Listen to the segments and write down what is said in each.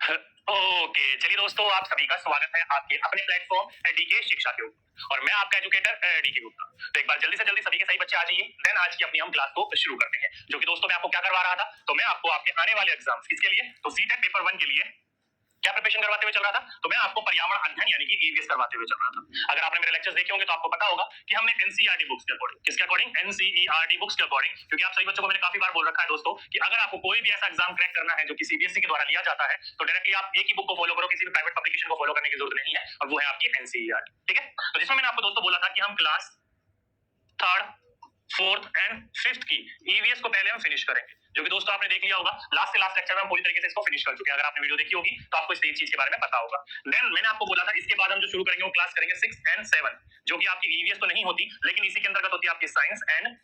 Okay, चलिए दोस्तों, आप सभी का स्वागत है आपके अपने प्लेटफॉर्म डीके शिक्षा के ऊपर। और मैं आपका एजुकेटर डीके गुप्ता। तो एक बार जल्दी से जल्दी सभी के सही बच्चे आ जाइए, देन आज की अपनी हम क्लास को शुरू करते हैं। जो कि दोस्तों मैं आपको क्या करवा रहा था, तो मैं आपको आपके आने वाले एग्जाम्स किसके लिए, तो सीटेट पेपर 1 के लिए क्या प्रिपरेशन करवाते हुए चल रहा था, तो मैं आपको पर्यावरण अध्ययन यानी कि ईवीएस करवाते हुए चल रहा था। अगर आपने मेरे लेक्चर्स देखे होंगे तो आपको पता होगा कि हमने एनसीईआरटी बुक्स के अकॉर्डिंग, किसके अकॉर्डिंग, एनसीईआरटी बुक्स के अकॉर्डिंग, क्योंकि आप सभी बच्चों को मैंने काफी बार बोल रखा है दोस्तों कि अगर आपको कोई भी ऐसा एग्जाम क्रैक करना है जो कि सीबीएसई के द्वारा लिया जाता है, तो डायरेक्टली आप एक ही बुक को फॉलो करो, किसी भी प्राइवेट पब्लिकेशन को फॉलो करने की जरूरत नहीं है, और वो है आपकी एनसीईआरटी। ठीक है, तो जिसमें मैंने आपको दोस्तों बोला था कि हम class third, fourth and fifth की ईवीएस को पहले हम फिनिश करेंगे, जो कि दोस्तों आपने देख लिया होगा। लास्ट से लास्ट लेक्चर में हम पूरी तरीके से इसको फिनिश कर चुके हैं। अगर आपने वीडियो देखी होगी तो आपको इस चीज के बारे में पता होगा। देन मैंने आपको बोला था इसके बाद हम जो शुरू करेंगे वो क्लास करेंगे 6 एंड 7, जो कि आपकी ईवीएस तो नहीं होती, लेकिन इसी के अंतर्गत होती है आपकी साइंस एंड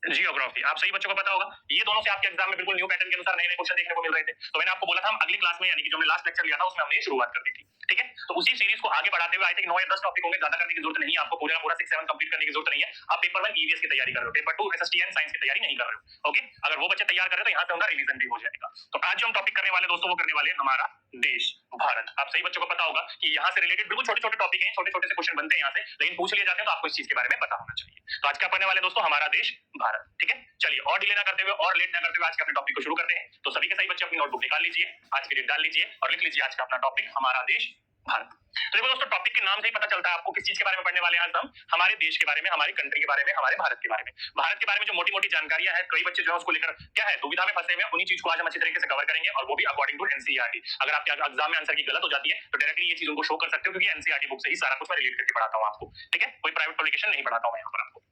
जियोग्राफी। आप सही बच्चों को पता होगा, ये दोनों से आपके एग्जाम में बिल्कुल न्यू पैटर्न के अनुसार नए नए क्वेश्चन देखने को मिल रहे थे। तो मैंने आपको बोला था हम अगली क्लास में, यानी कि जो हमने लास्ट लेक्चर लिया था उसमें हमने शुरुआत कर दी थी। ठीक है, तो उसी सीरीज को आगे बढ़ाते हुए आई थिंक 9 या 10 टॉपिक होंगे, ज्यादा करने की जरूरत नहीं है आपको, पूरा पूरा 6 7 कंप्लीट करने की जरूरत नहीं है। आप पेपर 1 ईवीएस की तैयारी कर रहे हो, पेपर 2 एसएसटी एंड साइंस की तैयारी नहीं कर रहे हो। ओके, अगर वो बच्चे तैयार कर रहे हो तो यहाँ से उनका रिवीजन भी हो जाएगा। तो आज जो हम टॉपिक करने वाले दोस्तों वो करने वाले हमारा देश भारत। आप सही बच्चों को पता होगा कि यहाँ से रिलेटेड बिल्कुल छोटे छोटे टॉपिक हैं, छोटे छोटे से क्वेश्चन बनते हैं यहाँ से, लेकिन पूछ लिए जाते हैं तो आपको इस चीज के बारे में पता होना चाहिए। तो आज क्या पढ़ने वाले दोस्तों, हमारा देश भारत। ठीक है, चलिए और डिले ना करते हुए और लेट ना करते हुए आज के अपने टॉपिक को शुरू करते हैं। तो सभी के सही बच्चे अपनी नोटबुक निकाल लीजिए, आज की डेट डाल लीजिए और लिख लीजिए आज का अपना टॉपिक हमारा देश भारत। तो देखो दोस्तों, टॉपिक के नाम से ही पता चलता है आपको किस चीज के बारे में पढ़ने वाले हैं। आज हम हमारे देश के बारे में, हमारी कंट्री के बारे में, हमारे भारत के बारे में। भारत के बारे में जो मोटी मोटी जानकारियां हैं, कई बच्चे जो है उसको लेकर क्या है दुविधा में फंसे हुए हैं, उन्हीं चीज को आज हम अच्छी तरीके से कवर करेंगे, और वो भी अकॉर्डिंग टू एनसीईआरटी। अगर आपके एग्जाम में आंसर की गलत हो जाती है तो डायरेक्टली ये चीज उनको शो कर सकते हो, क्योंकि एनसीईआरटी बुक से ही सारा कुछ मैं रिलेट करके पढ़ाता हूँ आपको। ठीक है, कोई प्राइवेट पब्लिकेशन नहीं पढ़ाता हूँ मैं यहाँ पर आपको।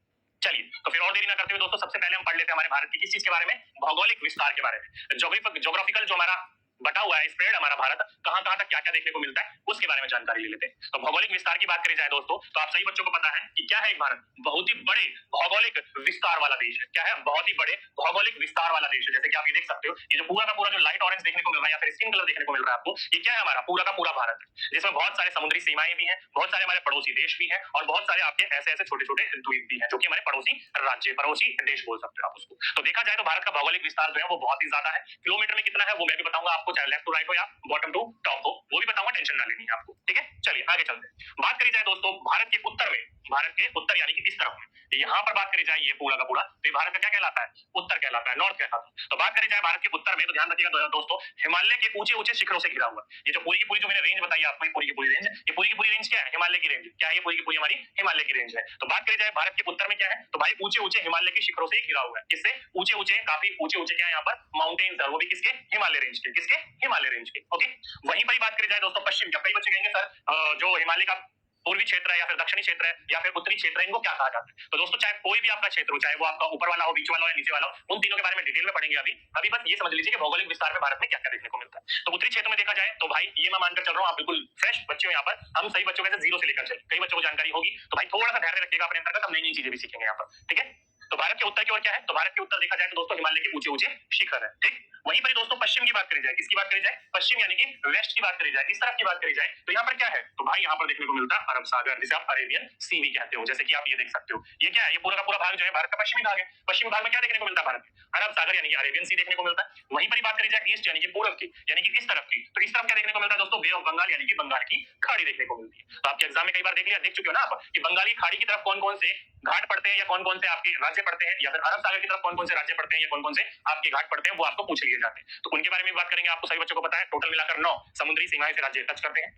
चलिए, तो फिर और देरी ना करते हुए दोस्तों सबसे पहले हम पढ़ लेते हैं हमारे भारत की किस चीज के बारे में, भौगोलिक विस्तार के बारे में। ज्योग्राफिकल जो हमारा बटा हुआ है, स्प्रेड हमारा भारत कहां कहां तक क्या क्या देखने को मिलता है उसके बारे में जानकारी ले लेते हैं। तो भौगोलिक विस्तार की बात करी जाए दोस्तों, तो आप सही बच्चों को पता है कि क्या है एक भारत, बहुत ही बड़े भौगोलिक विस्तार वाला देश है। क्या है, बहुत ही बड़े भौगोलिक विस्तार वाला देश है। जैसे कि आप ये देख सकते हो, ये जो पूरा का पूरा जो लाइट ऑरेंज देखने को मिल रहा है या फिर स्किन कलर देखने को मिल रहा है आपको, ये क्या है, हमारा पूरा का पूरा भारत है, जिसमें बहुत सारे समुद्री सीमाएं भी हैं, बहुत सारे हमारे पड़ोसी देश भी हैं, और बहुत सारे आपके ऐसे ऐसे छोटे छोटे द्वीप भी हैं, जो कि हमारे पड़ोसी राज्य, पड़ोसी देश बोल सकते हो आप उसको। तो देखा जाए तो भारत का भौगोलिक विस्तार जो है वो बहुत ही ज्यादा है। किलोमीटर में कितना है वो मैं भी बताऊंगा आपको, चाहे लेफ्ट टू राइट हो या बॉटम टू टॉप हो, वो भी बताऊंगा, टेंशन ना लेनी है आपको। ठीक है, चलिए आगे चलते हैं। बात करी जाए दोस्तों भारत के उत्तर में, भारत के उत्तर यानी कि इस तरफ में, यहाँ पर बात करी जाए ये पूरा का पूरा, तो ये भारत का क्या कहलाता है, उत्तर कहलाता है, नॉर्थ कहलाता है। तो बात करी जाए भारत के उत्तर में, तो ध्यान रखिएगा दोस्तों, हिमालय के ऊंचे ऊंचे शिखरों से घिरा हुआ है। ये जो पूरी की पूरी जो मैंने रेंज बताई आपको, ये पूरी की पूरी रेंज, ये पूरी की पूरी रेंज क्या है, हिमालय की रेंज। क्या है, ये पूरी की पूरी हमारी हिमालय की रेंज है। तो बात करी जाए भारत के उत्तर में क्या है, तो भाई ऊंचे ऊंचे हिमालय के शिखरों से घिरा हुआ है। किससे, ऊंचे ऊंचे, काफी ऊंचे ऊंचे क्या है यहाँ पर, माउंटेन्स है, वो भी किसके, हिमालय रेंज के, किसके, हिमालय रेंज के। ओके, वहीं पर बात करी जाए दोस्तों पश्चिम, क्या कई बच्चे कहेंगे सर जो हिमालय का पूर्वी क्षेत्र है या फिर दक्षिणी क्षेत्र है या फिर उत्तरी क्षेत्र है, इनको क्या कहा जाता है। तो दोस्तों चाहे कोई भी आपका क्षेत्र हो, चाहे वो आपका ऊपर वाला हो, बीच वाला हो या नीचे वाला हो, उन तीनों के बारे में डिटेल में पढ़ेंगे अभी। अभी बस ये समझ लीजिए कि भौगोलिक विस्तार में भारत में क्या क्या देखने को मिलता है। तो उत्तरी क्षेत्र में देखा जाए तो भाई ये मैं मानकर चल रहा हूँ आप बिल्कुल फ्रेश बच्चे हो यहाँ पर, हम सही बच्चों में से जीरो से लेकर चले, कई बच्चों को जानकारी होगी, तो भाई थोड़ा सा धैर्य रखिएगा अपने अंतर्गत, हम नई नई चीजें भी सीखेंगे यहाँ पर। ठीक है, तो भारत के उत्तर की ओर क्या है, तो भारत के उत्तर देखा जाए तो दोस्तों हिमालय के ऊंचे ऊंचे शिखर है। ठीक, वहीं पर दोस्तों पश्चिम की बात करी जाए, किसकी बात करी जाए, पश्चिम यानी कि वेस्ट की बात करी जाए, इस तरफ की बात करी जाए, तो यहाँ पर क्या है, तो भाई यहाँ पर देखने को मिलता है अरब सागर, जिसे आप अरेबियन सी भी कहते हो। जैसे कि आप ये देख सकते हो, ये क्या है, ये पूरा का पूरा भाग जो है भारत का पश्चिमी भाग है। पश्चिमी भाग में क्या देखने को मिलता है भारत में, अरब सागर यानी कि अरेबियन सी देखने को मिलता है। वहीं पर बात करी जाए ईस्ट यानी कि पूर्व की, यानी कि इस तरफ की, तो इस तरफ क्या देखने को मिलता है दोस्तों, बे ऑफ बंगाल यानी कि बंगाल की खाड़ी देखने को मिलती है। तो आपके एग्जाम में कई बार देख चुके हो ना आप कि बंगाली खाड़ी की तरफ कौन कौन से घाट पड़ते हैं या कौन कौन से आपके राज्य पड़ते हैं, या फिर अरब सागर की तरफ कौन कौन से राज्य पड़ते हैं या कौन कौन से आपके घाट पड़ते हैं, वो आपको पूछ लिए जाते हैं। तो उनके बारे में बात करेंगे। आपको सभी बच्चों को पता है टोटल मिलाकर 9 समुद्री सीमाएं से राज्य टच करते हैं,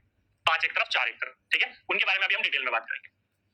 5 एक तरफ 4 एक तरफ। ठीक है, उनके बारे में अभी हम डिटेल में बात करेंगे।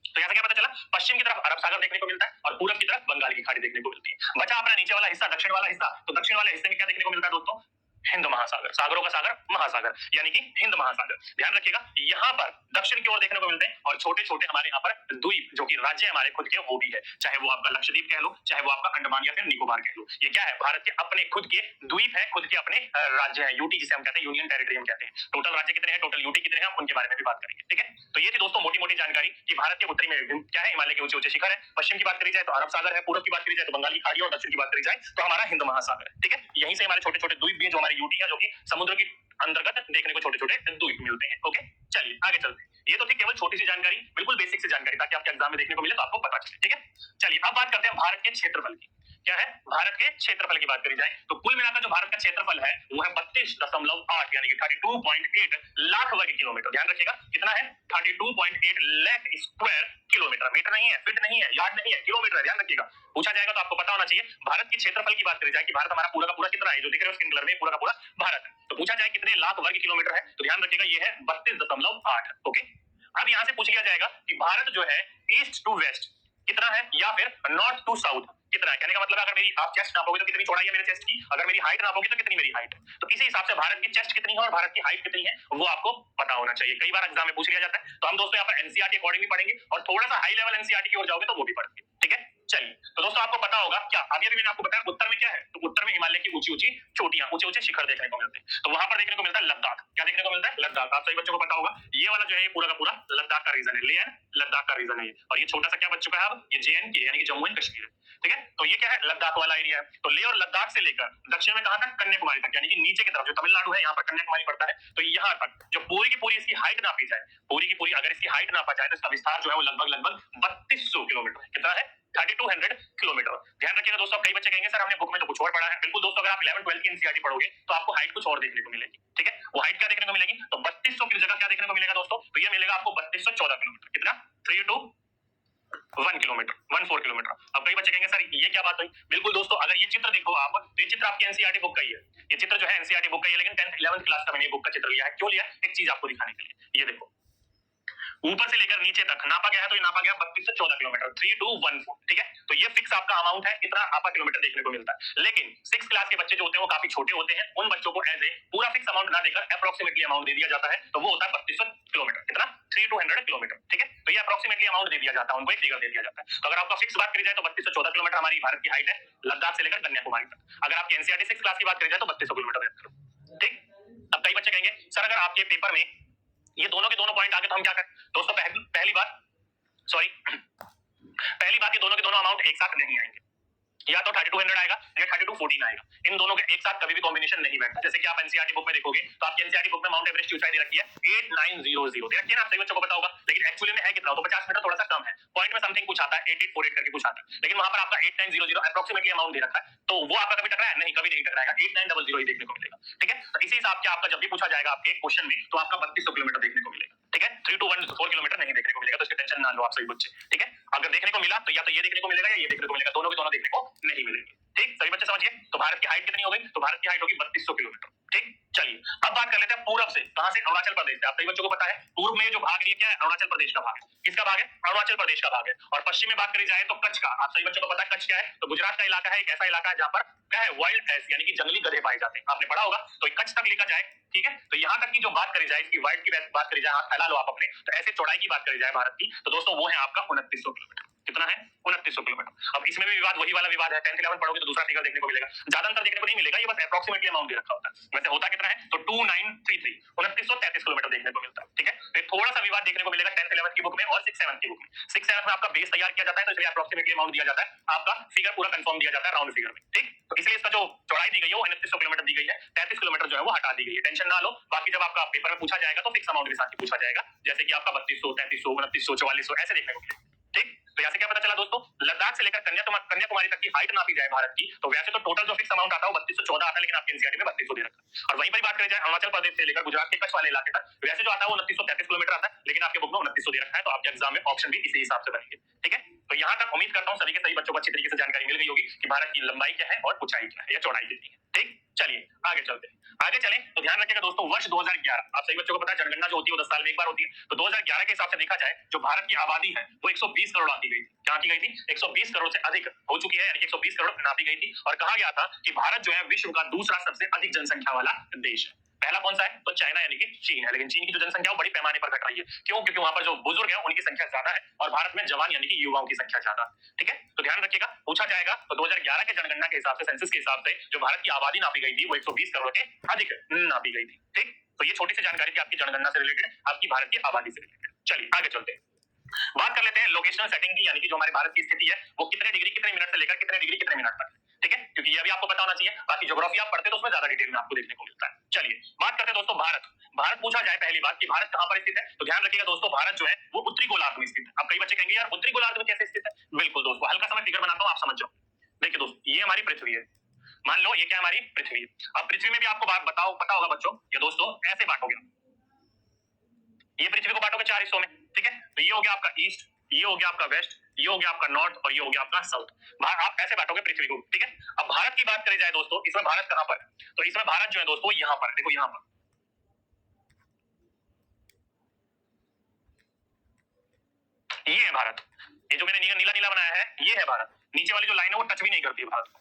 तो यहाँ से क्या पता चला, पश्चिम की तरफ अरब सागर देखने को मिलता है और पूरब की तरफ बंगाल की खाड़ी देखने को मिलती है। बचा अपना नीचे वाला हिस्सा, दक्षिण वाला हिस्सा, तो दक्षिण वाले हिस्से में क्या देखने को मिलता है दोस्तों, हिंद महासागर, सागरों का सागर महासागर यानी कि हिंद महासागर। ध्यान रखिएगा यहाँ पर दक्षिण की ओर देखने को मिलते हैं, और छोटे छोटे हमारे यहाँ पर द्वीप जो कि राज्य हमारे खुद के वो भी है, चाहे वो आपका लक्षद्वीप कह लो, चाहे वो आपका अंडमान या फिर निकोबार कह लो। ये क्या है, भारत के अपने खुद के द्वीप है, खुद के अपने राज्य है, यूटी जिसे हम कहते हैं, यूनियन टेरिटरी हम कहते हैं। टोटल राज्य कितने हैं, टोटल यूटी कितने हैं, उनके बारे में भी बात करेंगे। ठीक है, तो ये थी दोस्तों मोटी मोटी जानकारी कि भारत के उत्तरी में क्या है, हिमालय के ऊंचे ऊंचे शिखर है। पश्चिम की बात करी जाए तो अरब सागर है, पूर्व की बात करी जाए तो बंगाल की खाड़ी, और दक्षिण की बात करी जाए तो हमारा हिंद महासागर है। ठीक है, यहीं से हमारे छोटे छोटे द्वीप भी जो हमारे यूटी है, जो कि समुद्र की अंतर्गत देखने को छोटे छोटे द्वीप मिलते हैं। ओके, चलिए आगे चलते हैं। ये तो थी केवल छोटी सी जानकारी, बिल्कुल बेसिक सी जानकारी, ताकि आपके एग्जाम में देखने को मिले तो आपको पता चले। ठीक है, चलिए अब बात करते हैं भारत के क्षेत्रफल की क्या है, भारत के क्षेत्रफल की बात करी जाए तो कुल मिलाकर जो भारत का क्षेत्रफल है वो है 32.8 यानी कि 32.8 लाख वर्ग किलोमीटर। ध्यान रखिएगा कितना है, 32.8 लाख स्क्वायर किलोमीटर। मीटर नहीं है, फीट नहीं है, यार्ड नहीं है, किलोमीटर है। ध्यान रखिएगा, पूछा जाएगा तो आपको पता होना चाहिए भारत के क्षेत्रफल की बात करी जाए कि भारत हमारा पूरा का पूरा कितना है, जो दिख रहा है स्किन कलर में पूरा का पूरा भारत है। तो पूछा जाए कितने लाख वर्ग किलोमीटर है, तो ध्यान रखिएगा ये है 32.8। ओके, अब यहां से पूछ लिया जाएगा कि भारत जो है ईस्ट टू वेस्ट कितना है या फिर नॉर्थ टू साउथ कितना है। कहने का मतलब अगर मेरी आप चेस्ट नापोगे तो कितनी चौड़ाई है मेरे चेस्ट की, अगर मेरी हाइट नापोगे तो कितनी मेरी हाइट है। तो इसी हिसाब से भारत की चेस्ट कितनी है और भारत की हाइट कितनी है वो आपको पता होना चाहिए। कई बार एग्जाम में पूछ लिया जाता है। तो हम दोस्तों यहाँ पर एनसीईआरटी अकॉर्डिंग भी पढ़ेंगे और थोड़ा सा हाई लेवल एनसीईआरटी की ओर जाओगे तो वो भी पढ़ेंगे। ठीक है, चलिए तो दोस्तों आपको पता होगा क्या, अभी मैंने आपको बताया उत्तर में क्या है, तो उत्तर में हिमालय की ऊंची ऊंची चोटियां, ऊंचे ऊंचे शिखर देखने को मिलते हैं। तो वहां पर देखने को मिलता है लद्दाख। क्या देखने को मिलता है, लद्दाख। आप सभी बच्चों को पता होगा ये वाला जो है पूरा का पूरा लद्दाख का रीजन है, ले लद्दाख का रीजन है ये। और ये छोटा सा क्या बच चुका है अब, ये JNK यानी कि जम्मू एंड कश्मीर है। ठीक है, तो ये क्या है, लद्दाख वाला एरिया है। तो ले और लद्दाख से लेकर दक्षिण में कहां तक, कन्याकुमारी तक, यानी कि नीचे की तरफ जो तमिलनाडु है यहाँ पर कन्याकुमारी पड़ता है। तो यहाँ तक जो पूरी की पूरी इसकी हाइट नापी जाए, पूरी की पूरी अगर इसकी हाइट नापा जाए तो इसका विस्तार जो है वो लगभग 3200 किलोमीटर है। कितना है, 3200 किलोमीटर। ध्यान रखिएगा दोस्तों, कई बच्चे कहेंगे सर हमने बुक में तो कुछ और पढ़ा है। बिल्कुल दोस्तों, अगर आप 11-12 की एनसीईआरटी पढ़ोगे तो आपको हाइट कुछ और देखने को मिलेगी। ठीक है, वो हाइट क्या देखने को मिलेगी, तो 3200 की जगह क्या देखने को मिलेगा दोस्तों, तो ये मिलेगा आपको 3214 किलोमीटर। कितना, 321 किलोमीटर, 14 किलोमीटर। अब कई बच्चे कहेंगे सर ये क्या बात हुई। बिल्कुल दोस्तों, अगर ये चित्र देखो आप, तो ये चित्र आपकी एनसीईआरटी बुक का ही है। ये चित्र जो है एनसीईआरटी बुक का ही है, लेकिन 10th 11th क्लास का मैंने बुक का चित्र लिया है। क्यों लिया, एक चीज आपको दिखाने के लिए। ये देखो ऊपर से लेकर नीचे तक नापा गया है, तो ये नापा गया 3214 किलोमीटर, 3214। ठीक है, तो ये फिक्स आपका अमाउंट है, इतना आपका किलोमीटर देखने को मिलता है। लेकिन 6 क्लास के बच्चे जो होते हैं वो काफी छोटे होते हैं, उन बच्चों को एज ए पूरा फिक्स अमाउंट ना देकर अप्रोक्सीमेटली अमाउंट दे दिया जाता है। तो वो होता है 3200 किलोमीटर। कितना, 3200 किलोमीटर। ठीक है, तो ये अप्रोक्सीमेटली अमाउंट दे दिया जाता है, उनको एक फिगर दे दिया जाता है। तो अगर आपका फिक्स बात करी जाए तो 3214 किलोमीटर हमारी भारत की हाइट है, लद्दाख से लेकर कन्याकुमारी तक। अगर आपकी एनसीईआरटी 6 क्लास की बात करी जाए तो 3200 किलोमीटर। ठीक, अब कई बच्चे कहेंगे सर अगर आपके पेपर में ये दोनों के दोनों पॉइंट आगे तो हम क्या करें। दोस्तों पहली बात ये दोनों के दोनों अमाउंट एक साथ नहीं आएंगे, या तो 3200 आएगा या 3214 आएगा। इन दोनों के एक साथ कभी भी कॉम्बिनेशन नहीं बैठता। जैसे कि आप एनसीईआरटी बुक में देखोगे तो आपकी एनसीईआरटी बुक में माउंट एवरेस्ट की ऊंचाई दे रखी है 8900 दे रखी है ना, आप सभी बच्चों को पता होगा। लेकिन एक्चुअली में है कितना, तो 50 मीटर थोड़ा सा कम है, पॉइंट में समथिंग कुछ आता है, 8848 करके कुछ आता है। लेकिन वहां पर आपका 8900 अप्रोक्सीमेटली अमाउंट दे रखा है, तो वो आपका कभी टकराया नहीं, कभी नहीं टकराएगा, 8900 ही देखने को मिलेगा। ठीक है, तो इसी हिसाब से आपका जब भी पूछा जाएगा आपके क्वेश्चन में तो आपका 3200 किलोमीटर देखने को मिलेगा। ठीक है, 3214 किलोमीटर नहीं देखने को मिलेगा, तो इसकी टेंशन ना लो आप सभी बच्चे। ठीक है, अगर देखने को मिला तो या तो ये देखने को मिलेगा या ये देखने को मिलेगा, दोनों के दोनों देखने को नहीं मिलेंगे। ठीक, सभी बच्चे समझिए। तो भारत की हाइट कितनी हो गई, तो भारत की हाइट होगी 3200 किलोमीटर। ठीक, चलिए अब बात कर लेते हैं पूरब से, कहां से, अरुणाचल प्रदेश से। आप सभी बच्चों को पता है पूर्व में जो भाग है क्या है, अरुणाचल प्रदेश का भाग है। किसका भाग है, अरुणाचल प्रदेश का भाग है। और पश्चिम में बात करी जाए तो कच्छ का। आप सभी बच्चों को पता है कच्छ क्या है, तो गुजरात का इलाका है, एक ऐसा इलाका है जहां पर क्या है, वाइल्ड एस यानी कि जंगली गधे पाए जाते हैं, आपने पढ़ा होगा। तो कच्छ तक लेकर जाए, ठीक है, तो यहां तक की जो बात करी जाए, इसकी वाइल्ड की बात करी जाए, हाथ फैला लो आप अपने, तो ऐसे चौड़ाई की बात करी जाए भारत की, तो दोस्तों वो है आपका 2900 किलोमीटर। कितना है, 2900 किलोमीटर। अब इसमें भी विवाद वही वाला विवाद है, 10th 11th पढ़ोगे तो दूसरा फिगर देखने को मिलेगा, ज्यादा अंतर देखने को नहीं मिलेगा, ये बस अप्रोक्सीमेटली अमाउंट दे रखा होता है। वैसे होता कितना है, तो 2933 2933 किलोमीटर देखने को मिलता है। ठीक है, तो थोड़ा सा विवाद देखने को मिलेगा 10th 11th की बुक में और 6th 7th की बुक में। 6th 7th में आपका बेस तैयार किया जाता है, तो इसलिए अप्रोक्सीमेटली अमाउंट दिया जाता है, आपका फिगर पूरा कंफर्म दिया जाता है राउंड फिगर में। ठीक, तो इसलिए इसका जो चौड़ाई दी गई है वो 2900 किलोमीटर दी गई है, 33 किलोमीटर जो है वो हटा दी गई है, टेंशन ना लो। बाकी जब आपका पेपर में पूछा जाएगा तो फिक्स अमाउंट के साथ ही पूछा जाएगा, जैसे कि आपका 3200 3300 2900 4400 ऐसे देखने को मिलेगा। ठीक, तो यहाँ से क्या पता चला दोस्तों, लद्दाख से लेकर कन्याकुमारी तक की हाइट नापी जाए भारत की, तो वैसे तो टोटल जो फिक्स अमाउंट आता है वो 3214 आता है, लेकिन आपके एनसीईआरटी में 3200 दे रखा है। और वहीं पर बात करी जाए अरुणाचल प्रदेश से लेकर गुजरात के कच्छ वाले इलाके तक, वैसे जो आता है वो 2933 किलोमीटर आता है, लेकिन आपके बुक में 2900 दे रखा है, तो आपके एग्जाम में ऑप्शन भी इसी हिसाब से बनेंगे। ठीक है, तो यहाँ तक उम्मीद करता हूँ सभी के सभी बच्चों को अच्छी तरीके से जानकारी मिल गई होगी कि भारत की लंबाई क्या है और ऊंचाई क्या है या चौड़ाई कितनी है। ठीक, चलिए आगे चलते हैं। आगे चलें तो ध्यान रखिएगा दोस्तों, वर्ष 2011, आप सभी बच्चों को पता है जनगणना जो होती है वो 10 साल में एक बार होती है। तो 2011 के हिसाब से देखा जाए जो भारत की आबादी है वो 120 करोड़ आती गई थी। क्या आती गई थी, 120 करोड़ से अधिक हो चुकी है, यानी 120 करोड़ नापी गई थी। और कहा गया था कि भारत जो है विश्व का दूसरा सबसे अधिक जनसंख्या वाला देश है। पहला कौन सा है, तो चाइना यानी कि चीन है, लेकिन चीन की जो जनसंख्या वो बड़ी पैमाने पर घट रही है। क्यों, क्योंकि वहां पर जो बुजुर्ग है उनकी संख्या ज्यादा है और भारत में जवान यानी कि युवाओं की संख्या ज्यादा है। ठीक है, तो ध्यान रखिएगा, पूछा जाएगा तो 2011 के जनगणना के हिसाब से, सेंसस के हिसाब से जो भारत की आबादी नापी गई थी वो 120 करोड़ के अधिक नापी गई थी। ठीक, तो ये छोटी सी जानकारी थी आपकी जनगणना से रिलेटेड, आपकी भारत की आबादी से रिलेटेड। चलिए आगे चलते हैं, बात कर लेते हैं लोकेशनल सेटिंग की, यानी कि जो हमारे भारत की स्थिति है वो कितने डिग्री कितने मिनट से लेकर कितने डिग्री कितने मिनट तक। ठीक है, क्योंकि ये भी आपको पता होना चाहिए, बाकी ज्योग्राफी आप पढ़ते तो उसमें ज्यादा डिटेल में आपको देखने को मिलता है। चलिए बात करते हैं दोस्तों भारत पूछा जाए पहली बात कि भारत कहां पर स्थित है, तो ध्यान रखिएगा दोस्तों भारत जो है वो उत्तरी गोलार्ध में स्थित है। अब कई बच्चे कहेंगे यार उत्तरी गोलार्ध में कैसे स्थित है, बिल्कुल दोस्तों हल्का सा मैं फिगर बनाता हूं, आप समझ जाओ। देखिए दोस्तों, ये हमारी पृथ्वी है, मान लो ये क्या हमारी पृथ्वी है। अब पृथ्वी में भी आपको बात बताओ पता होगा बच्चों, ये दोस्तों ऐसे बांटोगे, ये पृथ्वी को बांटोगे 4 हिस्सों में, ठीक है। तो ये हो गया आपका ईस्ट, ये हो गया आपका वेस्ट, ये हो गया आपका नॉर्थ और ये हो गया आपका साउथ। आप ऐसे बांटोगे पृथ्वी को, ठीक है। अब भारत की बात करी जाए दोस्तों, इसमें भारत कहां पर है? तो इसमें भारत जो है दोस्तों यहां पर, देखो यहां पर, ये है भारत। ये जो मैंने नीला नीला बनाया है ये है भारत। नीचे वाली जो लाइन है वो टच भी नहीं करती है भारत को,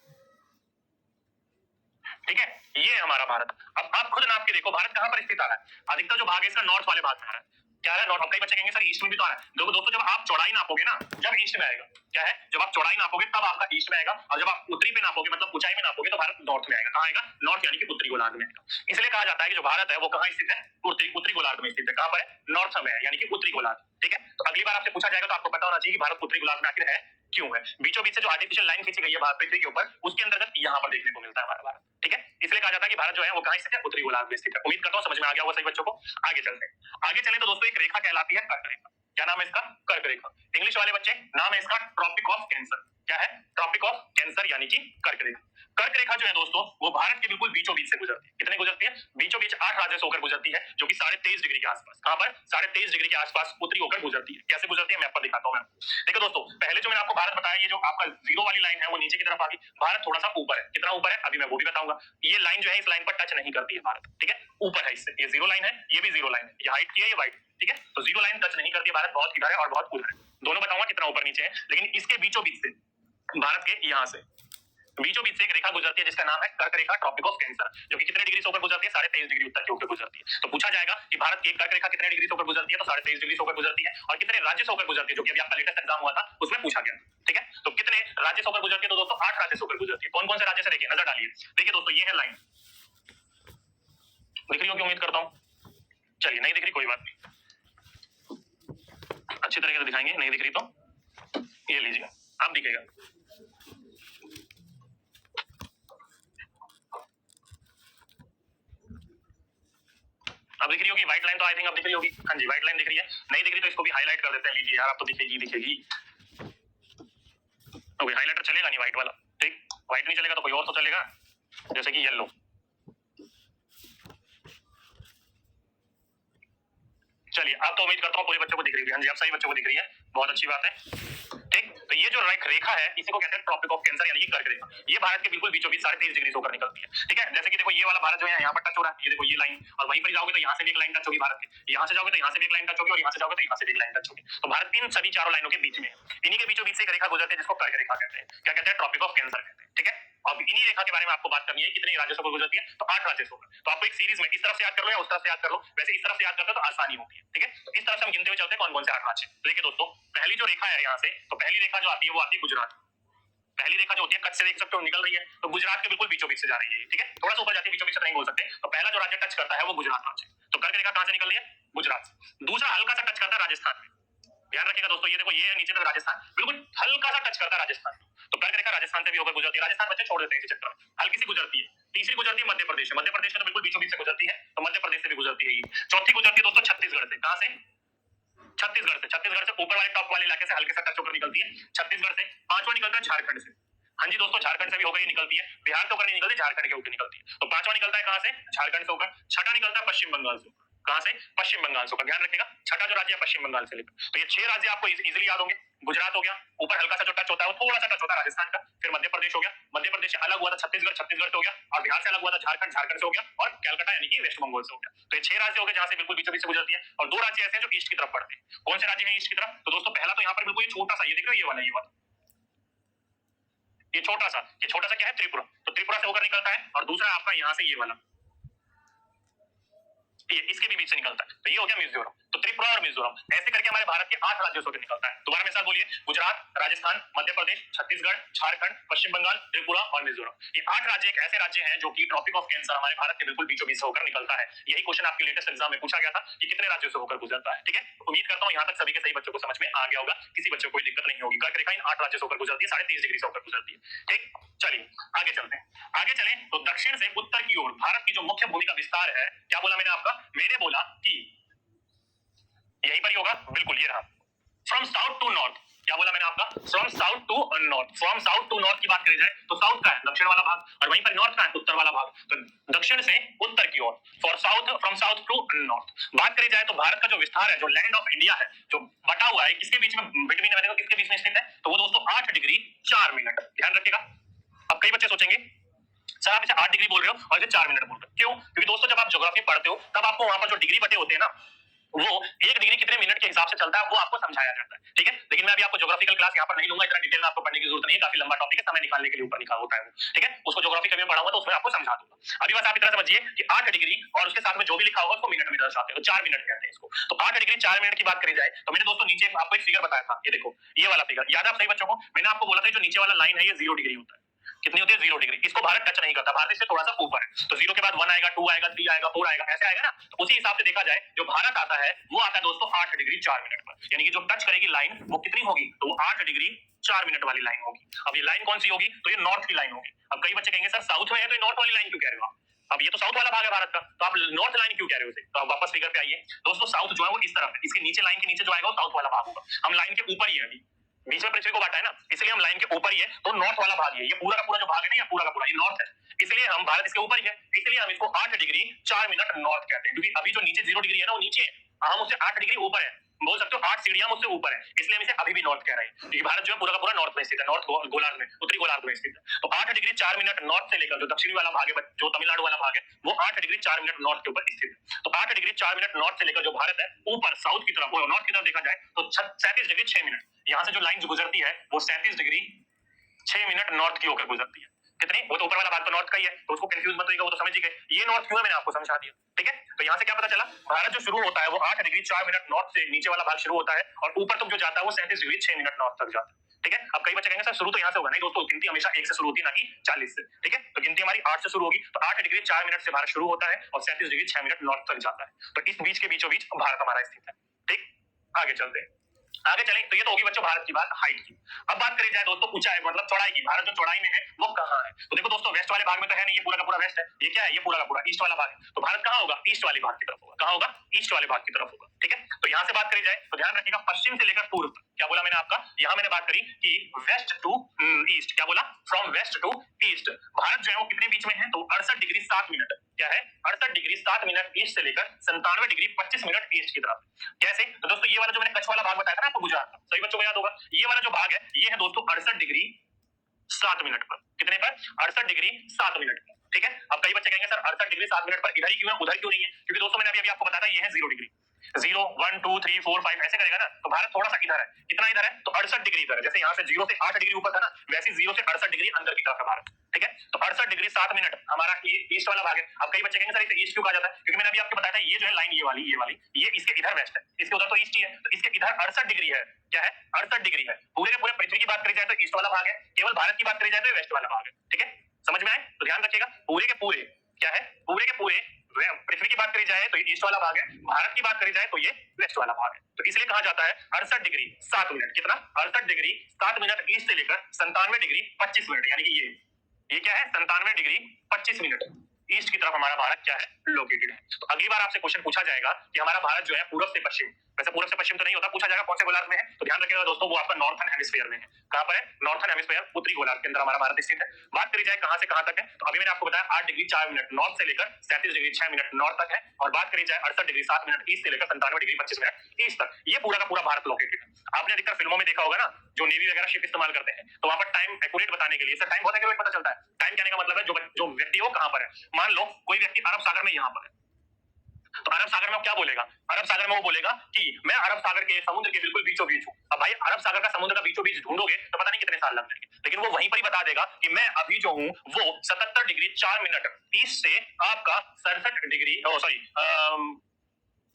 ठीक है। ये है हमारा भारत। अब आप खुद नाप के देखो भारत कहां पर स्थित आ रहा है। अधिकतर जो भाग है इसका नॉर्थ वाले भाग में आ रहा है। क्या है नॉर्थ? कई बच्चे कहेंगे सर ईस्ट में भी तो आ रहा है। देखो दोस्तों, जब आप चौड़ाई नापोगे ना, जब ईस्ट में आएगा, क्या है, जब आप चौड़ाई नापोगे तब आपका ईस्ट में आएगा, और जब आप उत्तरी पे नापोगे मतलब ऊंचाई में नापोगे तो भारत नॉर्थ में आएगा। कहां आएगा? नॉर्थ यानी कि उत्तरी गोलार्ध में आएगा। इसलिए कहा जाता है कि जो भारत है वो कहां स्थित है? उत्तरी गोलार्ध में स्थित है। कहां पर है? नॉर्थ में है, यानी कि उत्तरी गोलार्ध, ठीक है। तो अगली बार आपसे पूछा जाएगा तो आपको पता होना चाहिए कि भारत उत्तरी गोलार्ध में आखिर है क्यों है। बीचों बीच से जो आर्टिफिशियल लाइन खींची गई है पृथ्वी के ऊपर, उसके अंतर्गत यहाँ पर देखने को मिलता है हमारा भारत, ठीक है। इसलिए कहा जाता है कि भारत जो है वो कहां स्थित है? उत्तरी गोलार्ध में स्थित है। उम्मीद करता हूं समझ में आ गया होगा सभी बच्चों को। आगे चलते हैं। आगे चले तो दोस्तों एक रेखा कहलाती है कर्क रेखा। क्या नाम है इसका? कर्क रेखा। इंग्लिश वाले बच्चे नाम है इसका ट्रॉपिक ऑफ कैंसर। क्या है? ट्रॉपिक ऑफ कैंसर यानी कि कर्क रेखा। कर्क रेखा जो है दोस्तों वो भारत के बिल्कुल बीचों बीच से गुजरती है। कितने गुजरती है? बीचों बीच 8 राज्यों से होकर गुजरती है, जो कि 23.5 डिग्री के आसपास। कहां पर? 23.5 डिग्री के आसपास उत्तरी होकर गुजरती है। कैसे गुजरती है मैं आपको दिखाता हूं। मैं देखो दोस्तों, पहले जो मैंने आपको भारत बताया, ये जो आपका जीरो वाली लाइन है वो नीचे की तरफ आ गई, भारत थोड़ा सा ऊपर है। कितना ऊपर है अभी मैं वो भी बताऊंगा। ये लाइन जो है इस लाइन पर टच नहीं करती है भारत, ठीक है, ऊपर है इससे। ये जीरो लाइन है, ये भी जीरो लाइन है, ये हाइट की है, ये वाइट, ठीक है। तो जीरो लाइन टच नहीं करती है भारत, बहुत इधर है और बहुत उधर है। दोनों बताऊंगा कितना ऊपर नीचे है, लेकिन इसके बीचों बीच से, भारत के यहां से बीचों बीच से एक रेखा गुजरती है जिसका नाम है कर्क रेखा, ट्रॉपिक ऑफ कैंसर, जो कि कितने डिग्री से ऊपर गुजरती है? 23.5 डिग्री उत्तर के ऊपर गुजरती है। तो पूछा जाएगा कि भारत की कर्क रेखा कितने डिग्री से ऊपर गुजरती है? तो 23.5 डिग्री से ऊपर गुजरती है। और कितने राज्य से ऊपर गुजरती है, जो कि अभी आपका लेटेस्ट एग्जाम हुआ था उसमें पूछा गया, ठीक है। तो कितने राज्य से ऊपर गुजरती है? तो दोस्तों 8 राज्य से ऊपर गुजरती है। कौन कौन से राज्य से? देखिए, नजर डालिए। देखिए दोस्तों, ये है लाइन, दिख रही होगी उम्मीद करता हूँ। चलिए, नहीं दिख रही कोई बात नहीं, अच्छी तरीके से दिखाएंगे। नहीं दिख रही तो ये लीजिए, आप दिखेगा। अब दिख रही होगी व्हाइट लाइन, तो आई थिंक अब दिख रही होगी। हाँ जी, व्हाइट लाइन दिख रही है। नहीं दिख रही तो इसको भी हाईलाइट कर देते हैं। लीजिए यार, आप तो दिखेगी दिखेगी। ओके, हाईलाइटर चलेगा नहीं व्हाइट वाला, ठीक। व्हाइट नहीं चलेगा तो कोई और तो चलेगा, जैसे कि येलो। चलिए, अब तो उम्मीद करता हूँ पूरे बच्चों को दिख रही है। हाँ जी, अब सही बच्चों को दिख रही है, बहुत अच्छी बात है, ठीक। तो ये जो रेखा है इसी को कहते हैं ट्रॉपिक ऑफ कैंसर यानी कि कर्क रेखा। ये भारत के बिल्कुल बीचों बीच 23.5 डिग्री से होकर निकलती है, ठीक है। जैसे कि देखो ये वाला भारत जो है यहाँ पर टच हो रहा है, ये देखो ये लाइन, और वहीं पर जाओगे तो यहाँ से भी एक लाइन टच होगी भारत की, यहाँ से जाओगे तो यहाँ से भी एक लाइन टच होगी, और यहाँ से जाओगे तो यहाँ से भी एक लाइन टच होगी। तो भारत इन सभी चारों लाइनों के बीच में, इन्हीं के बीचों बीच से एक रेखा गुजरती है जिसको कर्क रेखा कहते हैं। क्या कहते हैं? ट्रॉपिक ऑफ कैंसर कहते हैं, ठीक है। अब इन्हीं रेखा के बारे में आपको बात करनी है, कितने राज्यों से गुजरती है? तो 8 राज्यों से होकर। तो आपको एक सीरीज में इस तरफ से याद कर लो या उस तरफ से याद कर लो, वैसे इस तरफ से याद करते हो तो आसानी होती है, ठीक है। तो इस तरफ से हम गिनते हुए चलते हैं कौन कौन से 8 राज्य। तो देखिए दोस्तों, पहली जो रेखा है यहाँ से, तो पहली रेखा जो आती है वो आती है गुजरात। पहली रेखा जो होती है कच्छ से देख सकते हो निकल रही है, तो गुजरात के बिल्कुल बीचों बीच से जा रही है, ठीक है। थोड़ा सा ऊपर जाती है, बीचों बीच से नहीं बोल सकते। तो पहला जो राज्य टच करता है वो गुजरात राज्य। तो कर्क रेखा कहां से निकल रही है? गुजरात से। दूसरा हल्का सा टच करता है राजस्थान में। ध्यान रखिएगा दोस्तों, ये देखो ये है नीचे तक राजस्थान, बिल्कुल हल्का सा टच करता है राजस्थान। तो कर्क रेखा राजस्थान से भी होकर गुजरती है। राजस्थान बच्चे छोड़ देते हैं इसी चक्कर में, हल्की सी गुजरती है। तीसरी गुजरती है मध्य प्रदेश में। मध्य प्रदेश में तो बिल्कुल बीचों बीच से गुजरती है, तो मध्य प्रदेश से भी गुजरती है। चौथी गुजरती है दोस्तों छत्तीसगढ़ से। कहां से? छत्तीसगढ़ से। छत्तीसगढ़ से ऊपर वाले टॉप वाले इलाके से हल्के सा टच होकर निकलती है छत्तीसगढ़ से। पांचवा निकलता है झारखंड से। हाँ जी दोस्तों, झारखंड से भी होकर निकलती है। बिहार तो होकर नहीं निकलती, झारखंड के होकर निकलती है। तो पांचवा निकलता है कहां से? झारखंड से होकर। छठा निकलता है पश्चिम बंगाल से। कहां से? पश्चिम बंगाल से होकर। ध्यान रखिएगा, छठा जो राज्य है पश्चिम बंगाल से लेकर। तो ये 6 राज्य आपको इजीली याद होंगे। गुजरात हो गया, ऊपर हल्का सा जो टच होता है वो थोड़ा सा टच होता है राजस्थान का। फिर मध्य प्रदेश हो गया, मध्य प्रदेश से अलग हुआ था छत्तीसगढ़, छत्तीसगढ़ से हो गया। और बिहार से अलग हुआ था झारखंड, झारखंड से हो गया। और कलकत्ता यानी कि वेस्ट बंगाल से हो गया। तो ये 6 राज्य हो गए जहां से बिल्कुल बीचों बीच से गुजरती है। और 2 राज्य ऐसे हैं जो ईस्ट की तरफ पड़ते हैं। कौन से राज्य हैं ईस्ट की तरफ? तो दोस्तों पहला तो यहाँ पर बिल्कुल ये छोटा सा, ये देख रहे हो ये वाला, ये छोटा सा क्या है? त्रिपुरा। तो त्रिपुरा से होकर निकलता है। और दूसरा आपका यहाँ से ये वाला, ये इसके भी बीच से निकलता है। तो ये हो गया मिजोरम। तो त्रिपुरा और मिजोरम ऐसे करके हमारे भारत के 8 राज्यों से निकलता है। दोबारा मेरे साथ बोलिए, गुजरात, राजस्थान, मध्य प्रदेश, छत्तीसगढ़, झारखंड, पश्चिम बंगाल, त्रिपुरा और मिजोरम। ये 8 राज्य एक ऐसे राज्य हैं जो कि ट्रॉपिक ऑफ कैंसर हमारे भारत के बिल्कुल बीचों बीच से होकर निकलता है। यही क्वेश्चन आपके लेटेस्ट एग्जाम में पूछा गया था कि कितने राज्यों से होकर गुजरता है, ठीक है। उम्मीद करता हूं यहां तक सभी के सही बच्चों को समझ में आ गया होगा, किसी बच्चे को कोई दिक्कत नहीं होगी। कर्क रेखा इन 8 राज्यों से होकर गुजरती है, 23.5 डिग्री से होकर गुजरती है, ठीक। चलिए आगे चलते हैं। आगे चले तो दक्षिण से उत्तर की ओर भारत की जो मुख्य भूमि का विस्तार है, क्या बोला मैंने आपका? मैंने बोला कि यहीं पर ही होगा, बिल्कुल ये रहा। फ्रॉम साउथ टू नॉर्थ, क्या बोला मैंने आपका? From south to north. From south to north की बात करी जाए तो साउथ का है दक्षिण वाला भाग, और वहीं पर नॉर्थ का है उत्तर वाला भाग, तो दक्षिण से उत्तर की ओर। For south, from south to north. बात करी जाए तो भारत का जो विस्तार है, जो लैंड ऑफ इंडिया है, जो बटा हुआ है, किसके बीच में, बिटवीन में, किसके बीच में स्थित है? तो वो दोस्तों 8 डिग्री 4 मिनट। ध्यान रखिएगा। अब कई बच्चे सोचेंगे सर आप इसे 8 डिग्री बोल रहे हो और इसे 4 मिनट बोल रहे हो, क्यों? क्योंकि दोस्तों जब आप ज्योग्राफी पढ़ते हो तब आपको वहां पर जो डिग्री बटे होते हैं ना, वो 1 डिग्री कितने मिनट के हिसाब से चलता है वो आपको समझाया जाता है, ठीक है? लेकिन मैं अभी आपको ज्योग्राफिकल क्लास यहाँ पर नहीं लूंगा, इतना डिटेल में आपको पढ़ने की जरूरत नहीं है, काफी लंबा टॉपिक है, समय निकालने के लिए ऊपर निकाल होता है, ठीक है? उसको ज्योग्राफी कभी पढ़ाऊंगा तो उसमें आपको समझा दूंगा। अभी बस आप इतना समझिए कि 8 डिग्री और उसके साथ में जो भी लिखा होगा उसको मिनट में दर्शाते हैं, तो 4 मिनट कहते हैं इसको। तो 8 डिग्री 4 मिनट की बात करी जाए तो मैंने दोस्तों नीचे आपको एक फिगर बताया था, ये देखो, ये वाला फिगर याद है आप सही बच्चों को? मैंने आपको बोला था जो नीचे वाला लाइन है ये 0 डिग्री होता है। कितनी होती है? 0 डिग्री। इसको भारत टच नहीं करता, भारत इससे थोड़ा सा ऊपर है, तो 0 के बाद 1 आएगा, 2 आएगा, 3 आएगा, 4 आएगा, ऐसे आएगा ना। तो उसी हिसाब से देखा जाए जो भारत आता है वो आता है दोस्तों 8 डिग्री 4 मिनट पर, यानी कि जो टच करेगी लाइन वो कितनी होगी? तो वो 8 डिग्री 4 मिनट वाली लाइन होगी। अब ये लाइन कौन सी होगी? तो ये नॉर्थ की लाइन होगी। अब कई बच्चे कहेंगे सर साउथ में है तो ये नॉर्थ वाली लाइन क्यों कह रहे हो आप? अब ये तो साउथ वाला भाग है भारत का, तो आप नॉर्थ लाइन क्यों कह रहे हो उसे? तो आप वापस फिगर पे आइए दोस्तों, साउथ जो है वो इस तरफ है, इसके नीचे लाइन के नीचे जो आएगा वो साउथ वाला भाग होगा। हम लाइन के ऊपर ही है, अभी बीच में पृथ्वी को बांटा है ना, इसलिए हम लाइन के ऊपर ही है, तो नॉर्थ वाला भाग ये पूरा का पूरा जो भाग है ना, ये पूरा का पूरा ये नॉर्थ है, इसलिए हम भारत इसके ऊपर ही है, इसलिए हम इसको 8 डिग्री 4 मिनट नॉर्थ कहते हैं, क्योंकि अभी जो नीचे 0 डिग्री है ना वो नीचे है, हम उससे 8 डिग्री ऊपर है, बोल सकते हो 8 सीढ़ियां मुझसे ऊपर है, इसलिए हम इसे अभी भी नॉर्थ कह रहे हैं, क्योंकि भारत जो है पूरा का पूरा नॉर्थ में स्थित है, नॉर्थ गोलार्ध में, उत्तरी गोलार्ध में स्थित है। तो 8 डिग्री 4 मिनट नॉर्थ से लेकर जो दक्षिणी वाला भाग है, जो तमिलनाडु वाला भाग है, वो 8 डिग्री 4 मिनट नॉर्थ के ऊपर स्थित है। तो 8 डिग्री 4 मिनट नॉर्थ से लेकर जो भारत है ऊपर साउथ की तरफ, नॉर्थ की तरफ देखा जाए तो 37 डिग्री 6 मिनट, यहाँ से जो लाइन गुजरती है वो 37 डिग्री 6 मिनट नॉर्थ की होकर गुजरती है। कितनी? वो तो ऊपर वाला भाग तो नॉर्थ का ही है, तो उसको कंफ्यूज मत होइएगा, वो तो समझ ही गए। ये नॉर्थ क्यों है मैंने आपको समझा दिया, ठीक है? तो यहाँ से क्या पता चला, भारत जो शुरू होता है वो 8 डिग्री 4 मिनट नॉर्थ से नीचे वाला भाग शुरू होता है और ऊपर तक जो जाता है वो 37 डिग्री 6 मिनट नॉर्थ तक जाता है, ठीक है? अब कई बच्चे कहेंगे सर शुरू तो यहाँ से होगा, नहीं दोस्तों, गिनती हमेशा 1 से शुरू होती है, ना कि 40 से, ठीक है? तो गिनती हमारी 8 से शुरू होगी, तो 8 डिग्री 4 मिनट से भारत शुरू होता है और 37 डिग्री 6 मिनट नॉर्थ तक जाता है, तो इस बीच के बीचों बीच भारत हमारा स्थित है, ठीक? आगे चलते हैं, आगे चलें तो ये तो होगी बच्चों भारत की बात, हाइट की। अब बात करी जाए दोस्तों ऊंचाई मतलब चौड़ाई की, भारत जो चौड़ाई में है वो कहाँ है? तो देखो दोस्तों, वेस्ट वाले भाग में तो है नहीं, ये पूरा का पूरा वेस्ट है, ये क्या है? ये पूरा का पूरा ईस्ट वाला भाग है, तो भारत कहाँ होगा? ईस्ट वाले भाग की तरफ होगा। कहाँ होगा? ईस्ट वाले भाग की तरफ होगा, ठीक है? तो यहाँ से बात करी जाए तो ध्यान रखिएगा, पश्चिम से लेकर पूर्व तक। क्या बोला मैंने आपका? यहाँ मैंने बात करी कि वेस्ट टू ईस्ट, क्या बोला? From west to east. Bharat जो है वो कितने बीच में है? तो 68 डिग्री 7 मिनट, क्या है? 68 डिग्री 7 मिनट ईस्ट से लेकर 97 डिग्री 25 मिनट ईस्ट की तरफ। कैसे? तो दोस्तों ये वाला जो मैंने कच्छ वाला भाग बताया था ना आपको, गुजरात का, सभी बच्चों को याद होगा, ये वाला जो भाग है ये है दोस्तों 68 डिग्री 7 मिनट पर। कितने पर? 68 डिग्री 7 मिनट पर, ठीक है? अब कई बच्चे कहेंगे सर 68 डिग्री 7 मिनट पर इधर ही क्यों है, उधर क्यों नहीं है? क्योंकि दोस्तों मैंने अभी आपको बताया था ये है 0 डिग्री, 0 1 2 3 4 5 ऐसे करेगा ना, तो भारत थोड़ा सा इधर है। कितना इधर है? तो 68 डिग्री इधर है, जैसे यहाँ से 0 से 8 डिग्री ऊपर था ना, वैसे 0 से 68 डिग्री अंदर की तरफ है भारत, ठीक है? तो 68 डिग्री 7 मिनट हमारा ईस्ट वाला भाग है। अब कई बच्चे कहेंगे सर इसे ईस्ट क्यों कहा जाता है? क्योंकि मैंने अभी आपको बताया था ये जो है लाइन, ये वाली ये इसके इधर वेस्ट है, इसके उधर तो ईस्ट ही है, तो इसके इधर 68 डिग्री है, क्या है? 68 डिग्री है। पूरे के पूरे पृथ्वी की बात करी जाए तो ईस्ट वाला भाग है, केवल भारत की बात करी जाए तो वेस्ट वाला भाग है, ठीक है? समझ में आए? तो ध्यान रखिएगा, पूरे के पूरे क्या है? पूरे के पूरे पृथ्वी की बात करी जाए तो ये ईस्ट वाला भाग है, भारत की बात करी जाए तो ये वेस्ट वाला भाग है, तो इसलिए कहा जाता है 68 डिग्री 7 मिनट। कितना? 68 डिग्री 7 मिनट ईस्ट से लेकर 97 डिग्री 25 मिनट, यानी कि ये क्या है? 97 डिग्री 25 मिनट ईस्ट की तरफ हमारा भारत क्या है? लोकेटेड है। तो अगली बार आपसे क्वेश्चन पूछा जाएगा कि हमारा भारत जो है पूर्व से पश्चिम, वैसे पूर्व से पश्चिम तो नहीं होता, पूछा जाएगा कौन से गोलार्ध में है, तो ध्यान रखिएगा दोस्तों वो आपका नॉर्थन हेमिस्फीयर में है। कहां पर है? नॉर्थन हेमिस्फीयर, उत्तरी गोलार्ध के अंदर हमारा भारत स्थित है। बात करी जाए कहां से कहां तक है, तो अभी मैंने आपको बताया 8 डिग्री 4 मिनट नॉर्थ से लेकर 37 डिग्री 6 मिनट नॉर्थ तक है, और बात करी जाए 68 डिग्री 7 मिनट ईस्ट से लेकर 97 डिग्री 25 मिनट ईस्ट तक, ये पूरा का पूरा भारत लोकेटेड है। आपने अधिकतर फिल्मों में देखा होगा ना, जो नेवी वगैरह शिप इस्तेमाल करते हैं, तो वहां पर टाइम एक्यूरेट बताने के लिए, सर टाइम बहुत एक्यूरेट पता चलता है, टाइम कहने का मतलब है जो व्यक्ति वो कहां पर है। मान लो कोई व्यक्ति अरब सागर में यहाँ पर है, तो अरब सागर में वो क्या बोलेगा? अरब सागर में वो बोलेगा कि मैं अरब सागर के समुद्र के बिल्कुल बीचों बीच हूं। अब भाई अरब सागर का समुद्र का बीचों बीच ढूंढोगे तो पता नहीं कितने साल लग जाएंगे, लेकिन वो वहीं पर ही बता देगा कि मैं अभी जो हूं वो 77 डिग्री 4 मिनट ईस्ट से आपका 67 डिग्री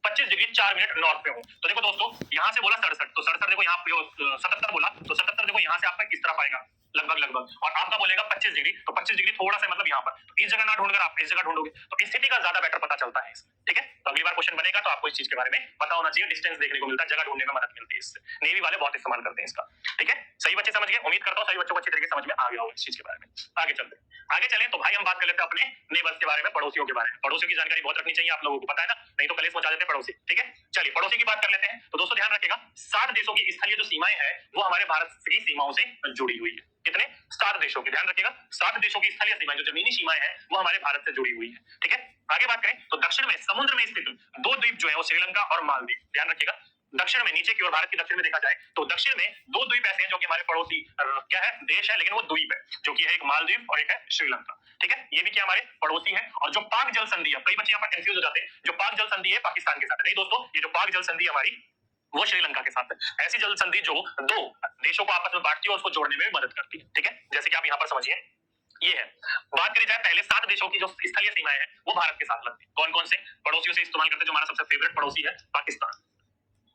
25 डिग्री 4 मिनट नॉर्थ पे हूं। तो देखो दोस्तों, यहां से बोला 67, तो 67 देखो यहाँ पे 77 बोला, तो 77 देखो यहाँ से आपका किस तरफ आएगा, लगभग, और आपका बोलेगा 25 डिग्री, तो 25 डिग्री थोड़ा सा मतलब यहाँ पर, तो इस जगह ना ढूंढकर आप इस जगह ढूंढोगे, तो स्थिति का ज्यादा बेटर पता चलता है, ठीक है? तो अगली बार बार क्वेश्चन बनेगा तो आपको इस चीज के बारे में पता होना चाहिए, डिस्टेंस देखने को मिलता है, जगह ढूंढने में मदद मिलती है इससे। नेवी वाले बहुत इस्तेमाल करते हैं इसका, ठीक है। सही बच्चे समझ गए, उम्मीद करता हूँ सभी बच्चों को अच्छी तरीके से समझ में आ गया होगा इस चीज के बारे में। आगे चलते आगे चलें तो भाई हम बात कर लेते हैं अपने नेबर्स के बारे में, पड़ोसियों के बारे में। पड़ोसियों की जानकारी बहुत रखनी चाहिए, आप लोगों को पता है ना, नहीं तो कलेश मचा देते पड़ोसी, ठीक है। चलिए पड़ोसी की बात कर लेते हैं। तो दोस्तों ध्यान रखिएगा, 7 देशों की स्थलीय जो सीमाएं हैं वो हमारे भारत की सीमाओं से जुड़ी हुई है। कितने? 7 देशों की, ध्यान रखिएगा, 7 देशों की स्थलीय सीमाएं जो जमीनी सीमाएं हैं वो हमारे भारत से जुड़ी हुई है, ठीक है। आगे बात करें तो दक्षिण में समुद्र में स्थित 2 द्वीप जो है वो श्रीलंका और मालदीव, ध्यान रखिएगा। दक्षिण में, नीचे की ओर भारत के दक्षिण में देखा जाए तो दक्षिण में 2 द्वीप ऐसे हैं जो कि हमारे पड़ोसी क्या है, देश है, लेकिन वो द्वीप है, जो कि है एक मालदीव और एक है श्रीलंका, ठीक है। ये भी क्या हमारे पड़ोसी है। और जो पाक जल संधि है, कई बच्चे यहाँ पर कंफ्यूज हो जाते हैं, जो पाक जल संधि है पाकिस्तान के साथ नहीं दोस्तों, ये जो पाक जल संधि हमारी वो श्रीलंका के साथ है। ऐसी जल संधि जो 2 देशों को आपस में बांटती है और उसको जोड़ने में मदद करती है, ठीक है। जैसे कि आप यहाँ पर समझिए, ये है। बात करी जाए पहले 7 देशों की जो स्थलीय सीमाएं हैं वो भारत के साथ लगती है। कौन कौन से पड़ोसियों से इस्तेमाल करते हैं? जो हमारा सबसे फेवरेट पड़ोसी है पाकिस्तान,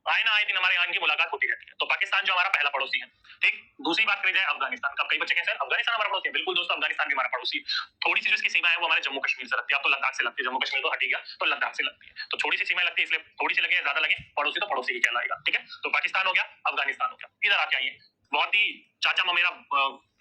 आए ना आए दिन हमारे यहाँ इनकी मुलाकात होती रहती है। तो पाकिस्तान जो हमारा पहला पड़ोसी है, ठीक। दूसरी बात करी जाए अफगानिस्तान का, कई बच्चे कहते हैं अफगानिस्तान हमारा पड़ोसी है, बिल्कुल दोस्तों, अफगानिस्तान भी हमारा पड़ोसी है। थोड़ी सी जो इसकी सीमा है वो हमारे जम्मू कश्मीर से लगती है, अब तो लद्दाख से लगती है, जम्मू कश्मीर तो हट गया, तो लद्दाख से लगती है। तो थोड़ी सी सीमा लगती है, इसलिए थोड़ी सी लगे ज्यादा लगे, पड़ोसी तो पड़ोसी ही कहलाएगा, ठीक है। तो पाकिस्तान हो गया, अफगानिस्तान हो गया। इधर आके आइए, बहुत ही चाचा ममेरा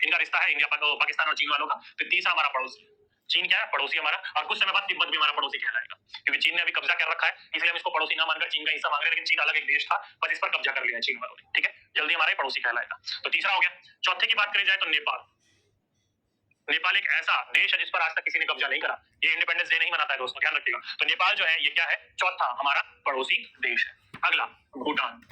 इनका रिश्ता है, इंडिया पाकिस्तान और चीन वालों का। फिर तीसरा हमारा पड़ोसी चीन, क्या है पड़ोसी हमारा, और कुछ समय बाद तिब्बत भी हमारा पड़ोसी कहलाएगा, क्योंकि चीन ने अभी कब्जा कर रखा है, इसलिए हम इसको पड़ोसी ना मानकर चीन का हिस्सा मांग रहे हैं, लेकिन चीन अलग एक देश था, बस इस पर कब्जा कर लिया चीन वालों ने, ठीक है। जल्दी हमारा पड़ोसी कहलाएगा। तो तीसरा हो गया। चौथे की बात करी जाए तो नेपाल। नेपाल एक ऐसा देश है जिस पर आज तक किसी ने कब्जा नहीं करा, ये इंडिपेंडेंस डे नहीं मनाता है दोस्तों, ध्यान रखिएगा। तो नेपाल जो है ये क्या है, चौथा हमारा पड़ोसी देश है। अगला भूटान।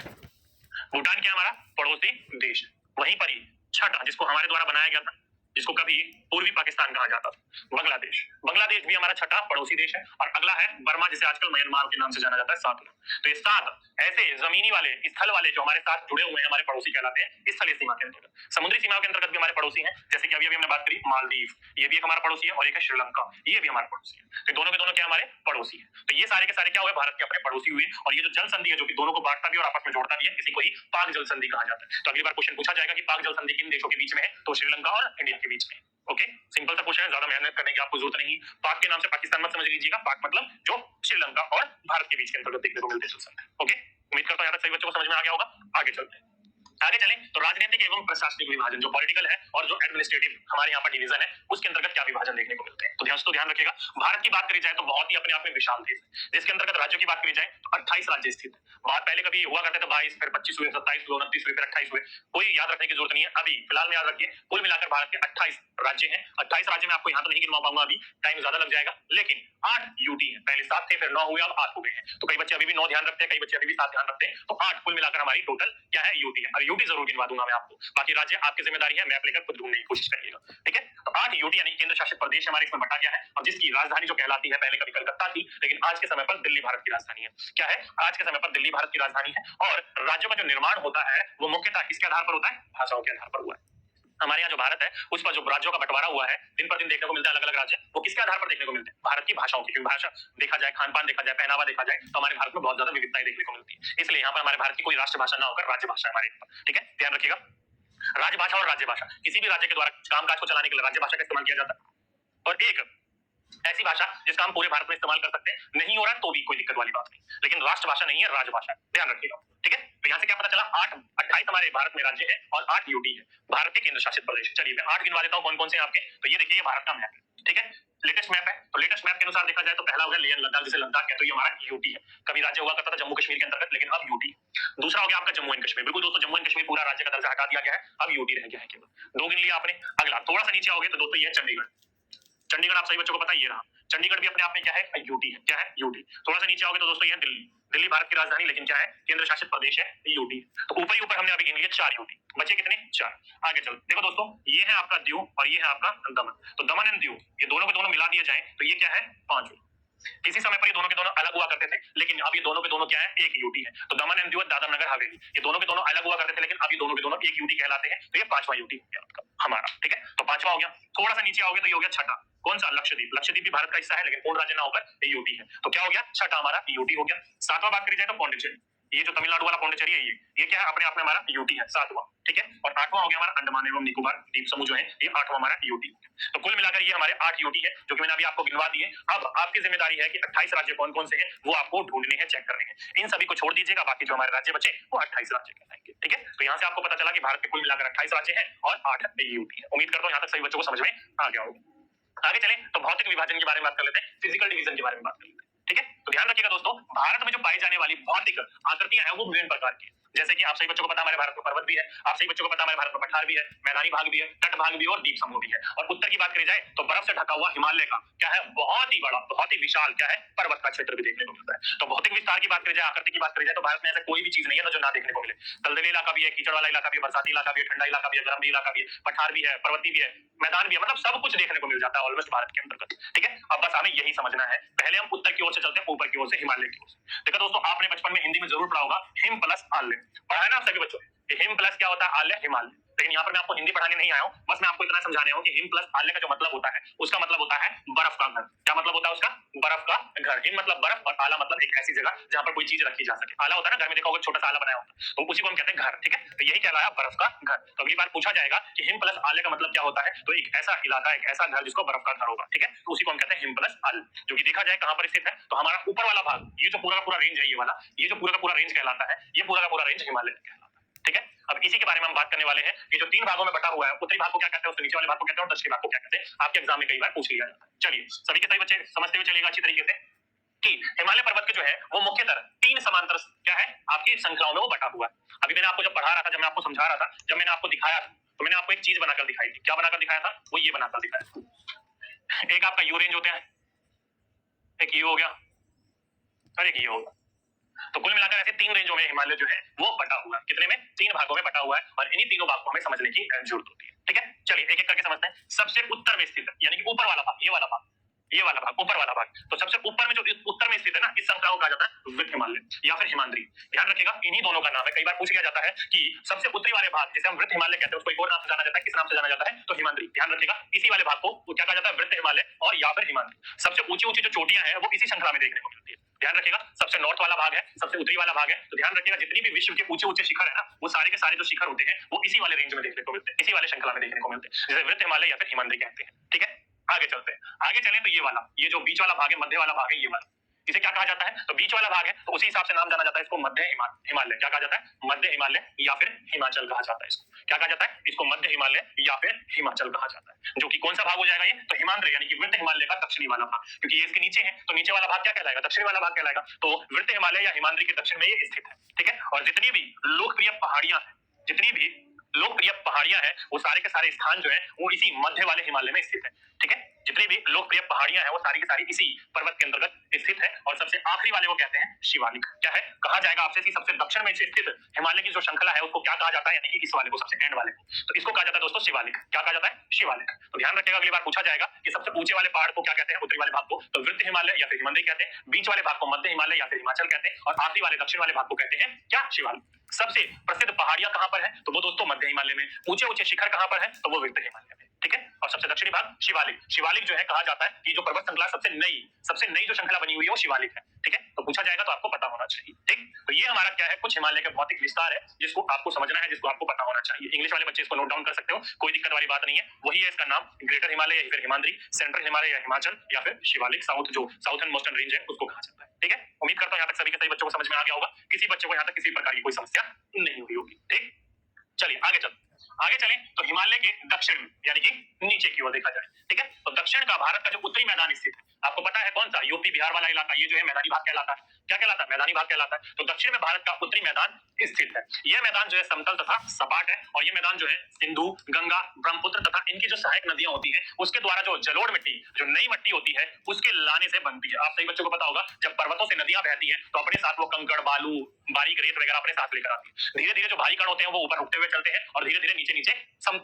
भूटान क्या हमारा पड़ोसी देश है। वहीं पर ही छठा, जिसको हमारे द्वारा बनाया गया था, जिसको कभी पूर्वी पाकिस्तान कहा जाता था, बांग्लादेश। बांग्लादेश भी हमारा छठा पड़ोसी देश है। और अगला है बर्मा, जिसे आजकल म्यांमार के नाम से जाना जाता है, 7वां। तो ये 7 ऐसे जमीनी वाले, स्थल वाले जो हमारे साथ जुड़े हुए हैं, हमारे पड़ोसी कहलाते हैं स्थलीय सीमा के अंतर्गत। समुद्री सीमा के अंतर्गत भी हमारे पड़ोसी हैं, जैसे कि अभी हमने बात करी मालदीव, ये भी एक हमारा पड़ोसी है, और एक है श्रीलंका, ये भी हमारा पड़ोसी है। तो दोनों के दोनों क्या हमारे पड़ोसी है। तो ये सारे के सारे क्या हुए, भारत के अपने पड़ोसी हुए। और ये जो जल संधि है जो कि दोनों को बांटता भी और आपस में जोड़ता भी है, इसी को ही पाक जल संधि कहा जाता है। तो अगली बार क्वेश्चन पूछा जाएगा कि पाक जल संधि किन देशों के बीच में है, तो श्रीलंका और इंडिया के बीच में। ओके, सिंपल सा क्वेश्चन है, ज्यादा मेहनत करने की आपको जरूरत नहीं। पाक के नाम से पाकिस्तान मत समझ लीजिएगा, पाक मतलब जो श्रीलंका और भारत के बीच के अंतर्गत देखने को मिलते हैं। ओके, उम्मीद करता हूं यहाँ तक सभी बच्चों को समझ में आ गया होगा। आगे चलते हैं। आगे चलें तो राजनीतिक एवं प्रशासनिक विभाजन, जो पॉलिटिकल है और जो एडमिनिस्ट्रेटिव हमारे यहाँ पर डिवीजन है, उसके अंतर्गत क्या विभाजन देखने को मिलते हैं। तो ध्यान रखिएगा, भारत की बात करी जाए तो बहुत ही अपने आप में विशाल देश है। जिसके अंतर्गत राज्यों की बात करी जाए तो 28 राज्य स्थित है। बात पहले कभी हुआ करते थे 22, फिर 25 हुए, 27 हुए, 29 हुए, फिर 28 हुए। कोई याद रखने की जरूरत नहीं है, अभी फिलहाल में याद रखिए, कुल मिलाकर भारत के 28 राज्य हैं। 28 राज्य में आपको यहाँ तो नहीं गिनवा पाऊंगा, अभी टाइम ज्यादा लग जाएगा, लेकिन 8 यूटी है। पहले 7 थे, फिर 9 हुए, अब 8 हो गए हैं। तो कई बच्चे अभी भी 9 ध्यान रखते हैं, कई बच्चे अभी भी 7 ध्यान रखते हैं। तो 8 कुल मिलाकर हमारी टोटल क्या है, यूटी है। और यूटी जरूर गिनवा दूंगा मैं आपको, बाकी राज्य आपकी जिम्मेदारी है, मैप लेकर खुद ढूंढने की कोशिश करिएगा, ठीक है। तो 8 यूटी यानी केंद्र शासित प्रदेश हमारे इसमें बटा गया है, और जिसकी राजधानी जो कहलाती है, पहले कभी कलकत्ता थी, लेकिन आज के समय पर दिल्ली भारत की राजधानी है। क्या है, आज के समय पर दिल्ली भारत की राजधानी है। और राज्यों का जो निर्माण होता है वो मुख्यतः किसके आधार पर होता है, भाषाओं के आधार पर हुआ है। हमारे यहाँ जो भारत है उस पर जो राज्यों का बंटवारा हुआ है, दिन पर दिन देखने को मिलता है अलग अलग राज्य, वो किसके आधार पर देखने को मिलते हैं, भारत की भाषाओं की। क्योंकि भाषा देखा जाए, खान पान देखा जाए, पहनावा देखा जाए, तो हमारे भारत में बहुत ज्यादा विविधताएं देखने को मिलती है। इसलिए यहाँ पर हमारे भारत की कोई राष्ट्रभाषा ना होकर राज्य भाषा हमारे, ठीक है, ध्यान रखिएगा। राजभाषा और राज्य भाषा, किसी भी राज्य के द्वारा कामकाज को चलाने के लिए राज्य भाषा का इस्तेमाल किया जाता है। और एक ऐसी भाषा जिसका हम पूरे भारत में इस्तेमाल कर सकते हैं, नहीं हो रहा तो भी कोई दिक्कत वाली बात नहीं, लेकिन राष्ट्रभाषा नहीं है, राजभाषा, ध्यान रखिएगा, ठीक है। तो यहाँ से क्या पता चला, 28 हमारे भारत में राज्य है और 8 यूटी है, भारत के केंद्र शासित प्रदेश। चलिए मैं 8 गिनवा देता हूँ कौन कौन से आपके। तो ये देखिए, भारत का मैप, ठीक है, लेटेस्ट मैप है। तो लेटेस्ट मैप के अनुसार देखा जाए तो पहला हो गया लेह लद्दाख, जिसे लद्दाख कहते हैं, ये हमारा यूटी है। कभी राज्य हुआ करता था जम्मू कश्मीर के अंतर्गत, लेकिन अब यूटी। दूसरा हो गया आपका जम्मू एंड कश्मीर, बिल्कुल दोस्तों, जम्मू एंड कश्मीर पूरा राज्य का दर्जा हटा दिया गया है, अब यूटी रह गया है केवल। 2 गिन लिया आपने। अगला थोड़ा सा नीचे आओगे तो दोस्तों ये है चंडीगढ़। चंडीगढ़ आप सभी बच्चों को पता ही रहा, चंडीगढ़ भी अपने आप में क्या है, यूटी है। क्या है, यूटी। थोड़ा सा नीचे आओगे तो दोस्तों ये दिल्ली, दिल्ली भारत की राजधानी, लेकिन क्या है, केंद्र शासित प्रदेश है, यूटी। तो ऊपर ही ऊपर हमने अभी गिन लिए 4 यूटी, बचे कितने, 4। आगे चलो, देखो दोस्तों, ये है आपका दीव और ये है आपका दमन। तो दमन एंड दीव, ये दोनों के दोनों मिला दिए जाए तो ये क्या है, 5। किसी समय पर ये दोनों के दोनों अलग हुआ करते थे, लेकिन अब ये दोनों के दोनों क्या है, एक यूटी है। तो दमन एंड दीव, दादर नगर हवेली, ये दोनों के दोनों अलग हुआ करते थे, लेकिन अब ये दोनों के दोनों एक यूटी कहलाते हैं। तो ये 5वां यूटी हमारा, ठीक है। तो 5वां हो गया। थोड़ा सा नीचे आओगे तो ये हो गया छठा, कौन सा, लक्षद्वीप। लक्षद्वीप भी भारत का हिस्सा है, लेकिन पूर्ण राज्य ना होकर यूटी है। तो क्या हो गया, छठा हमारा यूटी हो गया। 7वां बात करी जाए तो पौंडीचेरी, ये जो तमिलनाडु वाला पौंडीचेरी है, ये क्या है, अपने आप में हमारा यूटी है, 7वां, ठीक है। और 8वां हो गया हमारा अंडमान एवं निकोबार द्वीप समूह जो है, ये 8वां हमारा यूटी। तो कुल मिलाकर ये हमारे 8 यूटी है, जो कि मैंने अभी आपको गिनवा दिए। अब आपकी जिम्मेदारी है कि 28 राज्य कौन कौन से हैं वो आपको ढूंढने हैं, चेक करने हैं। इन सभी को छोड़ दीजिएगा, बाकी जो हमारे राज्य बचे वो 28 राज्य कहलाएंगे, ठीक है। तो यहाँ से आपको पता चला कि भारत के कुल मिलाकर 28 राज्य हैं और 8 यूटी है। उम्मीद करता हूँ यहाँ तक सभी बच्चों को समझ में आ गया होगा। आगे चले तो भौतिक विभाजन के बारे में बात कर लेते हैं, फिजिकल डिवीजन के बारे में बात कर लेते हैं, ठीक है। तो ध्यान रखिएगा दोस्तों, भारत में जो पाई जाने वाली भौतिक आकृतियां हैं वो विभिन्न प्रकार की, जैसे कि आप सभी बच्चों को पता है हमारे भारत में पर्वत भी है, आप सभी बच्चों को पता है हमारे भारत में पठार भी है, मैदानी भाग भी है, तट भाग भी है और द्वीप समूह भी है। और उत्तर की बात करी जाए तो बर्फ से ढका हुआ हिमालय का क्या है, बहुत ही बड़ा, बहुत ही विशाल क्या है, पर्वत का क्षेत्र भी देखने को मिलता है। तो भौतिक विस्तार की बात करी जाए, आकृति की बात करी जाए, तो भारत में ऐसा कोई भी चीज नहीं है जो ना देखने को मिले। दलदली इलाका भी है, कीचड़ वाला इलाका भी है, बरसाती इलाका भी है, ठंडा इलाका भी है, गर्म इलाका भी है, पठार भी है, पर्वती भी है, मैदान भी है, मतलब सब कुछ देखने को मिल जाता है ऑलमोस्ट भारत के अंतर्गत, ठीक है। अब बस हमें यही समझना है। पहले हम उत्तर की ओर से चलते हैं, ऊपर की ओर से, हिमालय की ओर से। देखो दोस्तों, आपने बचपन में हिंदी में जरूर पढ़ा होगा हिम प्लस आल्य, पढ़ा है ना आप सभी बच्चों ने? हिम प्लस क्या होता है, आल्य, हिमालय। लेकिन यहाँ पर मैं आपको हिंदी पढ़ाने नहीं आया हूँ, बस मैं आपको इतना समझाने हूँ कि हिम प्लस आल्य का जो मतलब होता है, उसका मतलब होता है बर्फ का घर। क्या मतलब होता है उसका? बर्फ का घर। हिम मतलब बर्फ और आला मतलब एक ऐसी जगह जहां पर कोई चीज रखी जा सके। आला होता है ना, घर में देखा होगा छोटा सा आला बनाया होता है, तो उसी को हम कहते हैं घर, ठीक है। तो यही कहलाया बर्फ का घर। तो अगली बार पूछा जाएगा कि हिम प्लस आल्य का मतलब क्या होता है, तो एक ऐसा इलाका, एक ऐसा घर जिसको बर्फ का घर होगा, ठीक है। तो उसी को हम कहते हैं हिम प्लस आल्य, जो कि देखा जाए कहां पर स्थित है, तो हमारा ऊपर वाला भाग, ये जो पूरा का पूरा रेंज है, ये वाला, ये जो पूरा का पूरा रेंज कहलाता है, ये पूरा का पूरा रेंज हिमालय कहलाता है, ठीक है। अब इसी के बारे में हम बात करने वाले हैं कि जो 3 भागों में बटा हुआ है, उत्तरी भाग को क्या कहते हैं, उसके नीचे वाले भाग को कहते हैं, और दक्षिणी भाग को क्या कहते हैं, आपके एग्जाम में कई बार पूछ लिया जाता है। चलिए सभी के सभी बच्चे समझते हुए चलिएगा अच्छी तरीके से कि हिमालय पर्वत के जो है वो मुख्यतः 3 समांतर क्या है, आपकी श्रृंखलाओं में वो बटा हुआ है। अभी मैंने आपको जब पढ़ा रहा था, जब मैं आपको समझा रहा था, जब मैंने आपको दिखाया था, तो मैंने आपको एक चीज बनाकर दिखाई थी। क्या बनाकर दिखाया था? वो ये बनाकर दिखाया था। एक आपका यू रेंज होते हैं, एक ये हो गया और एक ये होगा। तो कुल मिलाकर ऐसे 3 रेंजों में हिमालय जो है वो बटा हुआ है। कितने में? 3 भागों में बटा हुआ है, और इन्हीं तीनों भाग को हमें समझने की जरूरत होती है, ठीक है। चलिए एक एक करके समझते हैं। सबसे उत्तर में स्थित है, यानी कि ऊपर वाला भाग, ये वाला भाग, ये वाला भाग, ऊपर वाला भाग। तो सबसे ऊपर में जो उत्तर में स्थित है ना, इस श्रृंखला को कहा जाता है वृत्त हिमालय या फिर हिमाद्री। ध्यान रखिएगा, इन्हीं दोनों का नाम है। कई बार पूछ लिया जाता है कि सबसे उत्तरी वाले भाग, जिसे हम वृत्त हिमालय कहते हैं, उसको एक और नाम से जाना जाता है, किस नाम से जाना जाता है, तो हिमाद्री। ध्यान रखिएगा, इसी वाले भाग को क्या कहा जाता है, वृत्त हिमालय और या फिर हिमाद्री। सबसे ऊंची ऊंची जो चोटियां हैं वो इसी श्रृंखला में देखने को मिलती है। ध्यान रखिएगा, सबसे नॉर्थ वाला भाग है, सबसे उत्तरी वाला भाग है। तो ध्यान रखिएगा, जितनी भी विश्व के ऊंचे ऊंचे शिखर है ना, वो सारे के सारे जो शिखर होते हैं वो इसी वाले रेंज में देखने को मिलते हैं, इसी वाले श्रृंखला में देखने को मिलते हैं, जिसे वृत्त हिमालय या फिर हिमाद्री कहते हैं, ठीक है। आगे चलते हैं, आगे चलें तो ये वाला, ये जो बीच वाला भाग है, मध्य वाला भाग है, ये वाला, इसे क्या कहा जाता है, तो बीच वाला भाग है, तो उसी हिसाब से नाम जाना जाता है इसको मध्य हिमालय। क्या कहा जाता है? मध्य हिमालय या फिर हिमाचल कहा जाता है इसको। क्या कहा जाता है? इसको मध्य हिमालय या फिर हिमाचल कहा जाता है, जो कि कौन सा भाग हो जाएगा ये, तो हिमाद्री यानी कि वृत्त हिमालय का दक्षिणी वाला भाग, क्योंकि ये इसके नीचे है, तो नीचे वाला भाग क्या कहलाएगा, दक्षिणी वाला भाग कहलाएगा। तो वृत्त हिमालय या हिमाद्री के दक्षिण में ये स्थित है, ठीक है। और जितनी भी लोकप्रिय पहाड़ियां हैं, जितनी भी लोकप्रिय पहाड़ियां हैं, वो सारे के सारे स्थान जो है वो इसी मध्य वाले हिमालय में स्थित है, ठीक है। जितनी भी लोकप्रिय पहाड़ियां हैं वो सारी की सारी इसी पर्वत के अंतर्गत स्थित है। और सबसे आखिरी वाले को कहते हैं शिवालिक। क्या है, कहा जाएगा आपसे कि सबसे दक्षिण में स्थित हिमालय की जो श्रृंखला है उसको क्या कहा जाता है, यानी कि इस वाले को, सबसे एंड वाले को, तो इसको कहा जाता है दोस्तों शिवालिक। क्या कहा जाता है? शिवालिक। तो ध्यान रखिएगा, अगली बार पूछा जाएगा कि सबसे ऊंचे वाले पहाड़ को क्या कहते हैं, उत्तरी वाले भाग को तो वृत्त हिमालय या फिर हिमाद्री कहते हैं, बीच वाले भाग को मध्य हिमालय या फिर हिमाचल कहते हैं, और आखिरी वाले दक्षिण वाले भाग को कहते हैं क्या, शिवालिक। सबसे प्रसिद्ध पहाड़ियां कहां पर है, तो वो दोस्तों मध्य हिमालय में। ऊंचे ऊंचे शिखर कहां पर है, तो वो वृत्त हिमालय में, ठीक है। और सबसे दक्षिणी भाग शिवालिक। शिवालिक जो है कहा जाता है कि जो पर्वत श्रृंखला सबसे नई जो श्रृंखला बनी हुई है वो शिवालिक है, ठीक है। तो पूछा जाएगा तो आपको पता होना चाहिए, ठीक। तो ये हमारा क्या है, कुछ हिमालय के भौतिक विस्तार है जिसको आपको समझना है, जिसको आपको पता होना चाहिए। इंग्लिश वाले बच्चे इसको नोट डाउन कर सकते हो, कोई दिक्कत वाली बात नहीं है। वही है इसका नाम, ग्रेटर हिमालय या फिर हिमाद्री, सेंट्रल हिमालय या हिमाचल, या फिर शिवालिक, साउथ जो साउथर्न मोस्टर्न रेंज है उसको कहा जाता है, ठीक है। उम्मीद करता हूं यहाँ तक सभी के सभी बच्चों को समझ में आ गया होगा, किसी बच्चे को यहाँ तक किसी प्रकार की कोई समस्या नहीं हुई होगी, ठीक। चलिए आगे चलें तो हिमालय के दक्षिण में यानी कि नीचे की ओर देखा जाए, ठीक है। तो दक्षिण का भारत का जो उत्तरी मैदान स्थित है, आपको पता है कौन सा, यूपी बिहार वाला इलाका, ये जो है मैदानी भाग कहलाता है। क्या कहलाता है? मैदानी भाग कहलाता है। तो दक्षिण में भारत का उत्तरी मैदान स्थित है। यह मैदान जो है समतल तथा सपाट है, और यह मैदान जो है सिंधु, गंगा, ब्रह्मपुत्र तथा इनकी जो सहायक नदियां होती हैं उसके द्वारा जो जलोढ़ मिट्टी, जो नई मिट्टी होती है उसके लाने से बनती है। आप सही बच्चों को पता होगा, जब पर्वतों से नदियां बहती हैं तो अपने साथ वो कंकड़, बालू, बारीक रेत वगैरह अपने साथ लेकर आती है। धीरे धीरे जो भारी कण होते हैं वो ऊपर उठते हुए चलते हैं, और धीरे धीरे नीचे नीचे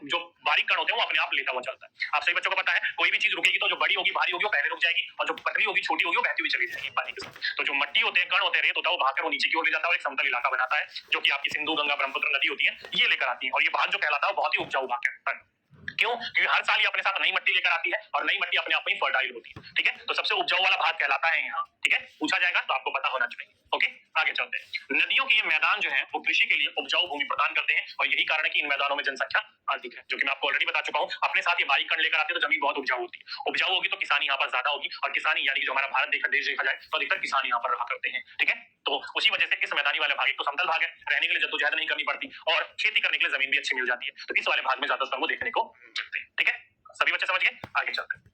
जो बारीक कण होते हैं वो अपने आप लेता हुआ चलता है। आप सही बच्चों को पता है, कोई भी चीज रुकेगी तो जो बड़ी होगी, भारी होगी, वो पहले रुक जाएगी, और जो पतली होगी, छोटी होगी, वो बहती हुई चली जाएगी पानी के साथ। तो जो मिट्टी होते हैं, कण होते हैं, रेत होता है, वो भागकर वो नीचे की ओर ले जाता है और एक समतल इलाका बनाता है, जो कि आपकी सिंधु, गंगा, ब्रह्मपुत्र नदी होती है, ये लेकर आती है। और ये भाग जो कहलाता है वो बहुत ही उपजाऊ भाग कहलाता है। क्यों? क्योंकि हर साल ये अपने साथ नई मिट्टी लेकर आती है, और नई मिट्टी अपने आप में फर्टाइल होती है, ठीक है। तो सबसे उपजाऊ वाला भाग कहलाता है यहाँ, ठीक है। पूछा जाएगा तो आपको पता होना चाहिए, ओके। आगे चलते हैं। नदियों की ये मैदान जो है वो कृषि के लिए उपजाऊ भूमि प्रदान करते हैं और यही कारण है कि इन मैदानों में जनसंख्या अधिक है, जो कि मैं आपको ऑलरेडी बता चुका हूं। अपने साथ ये बारीक कण लेकर आते हैं तो जमीन बहुत उपजाऊ होती है, उपजाऊ होगी तो किसानी यहाँ पर ज्यादा होगी, और किसानी यानी जो हमारा भारत देश देखा जाए तो अधिकतर किसान यहाँ पर रहा करते हैं। ठीक है, तो उसी वजह से इस मैदानी वाले भाग, एक तो समतल भाग है, रहने के लिए जद्दोजहद नहीं करनी पड़ती और खेती करने के लिए जमीन भी अच्छी मिल जाती है, तो इस वाले भाग में ज्यादातर वो देखने को मिलते हैं। ठीक है, सभी बच्चे समझ गए? आगे चलते हैं।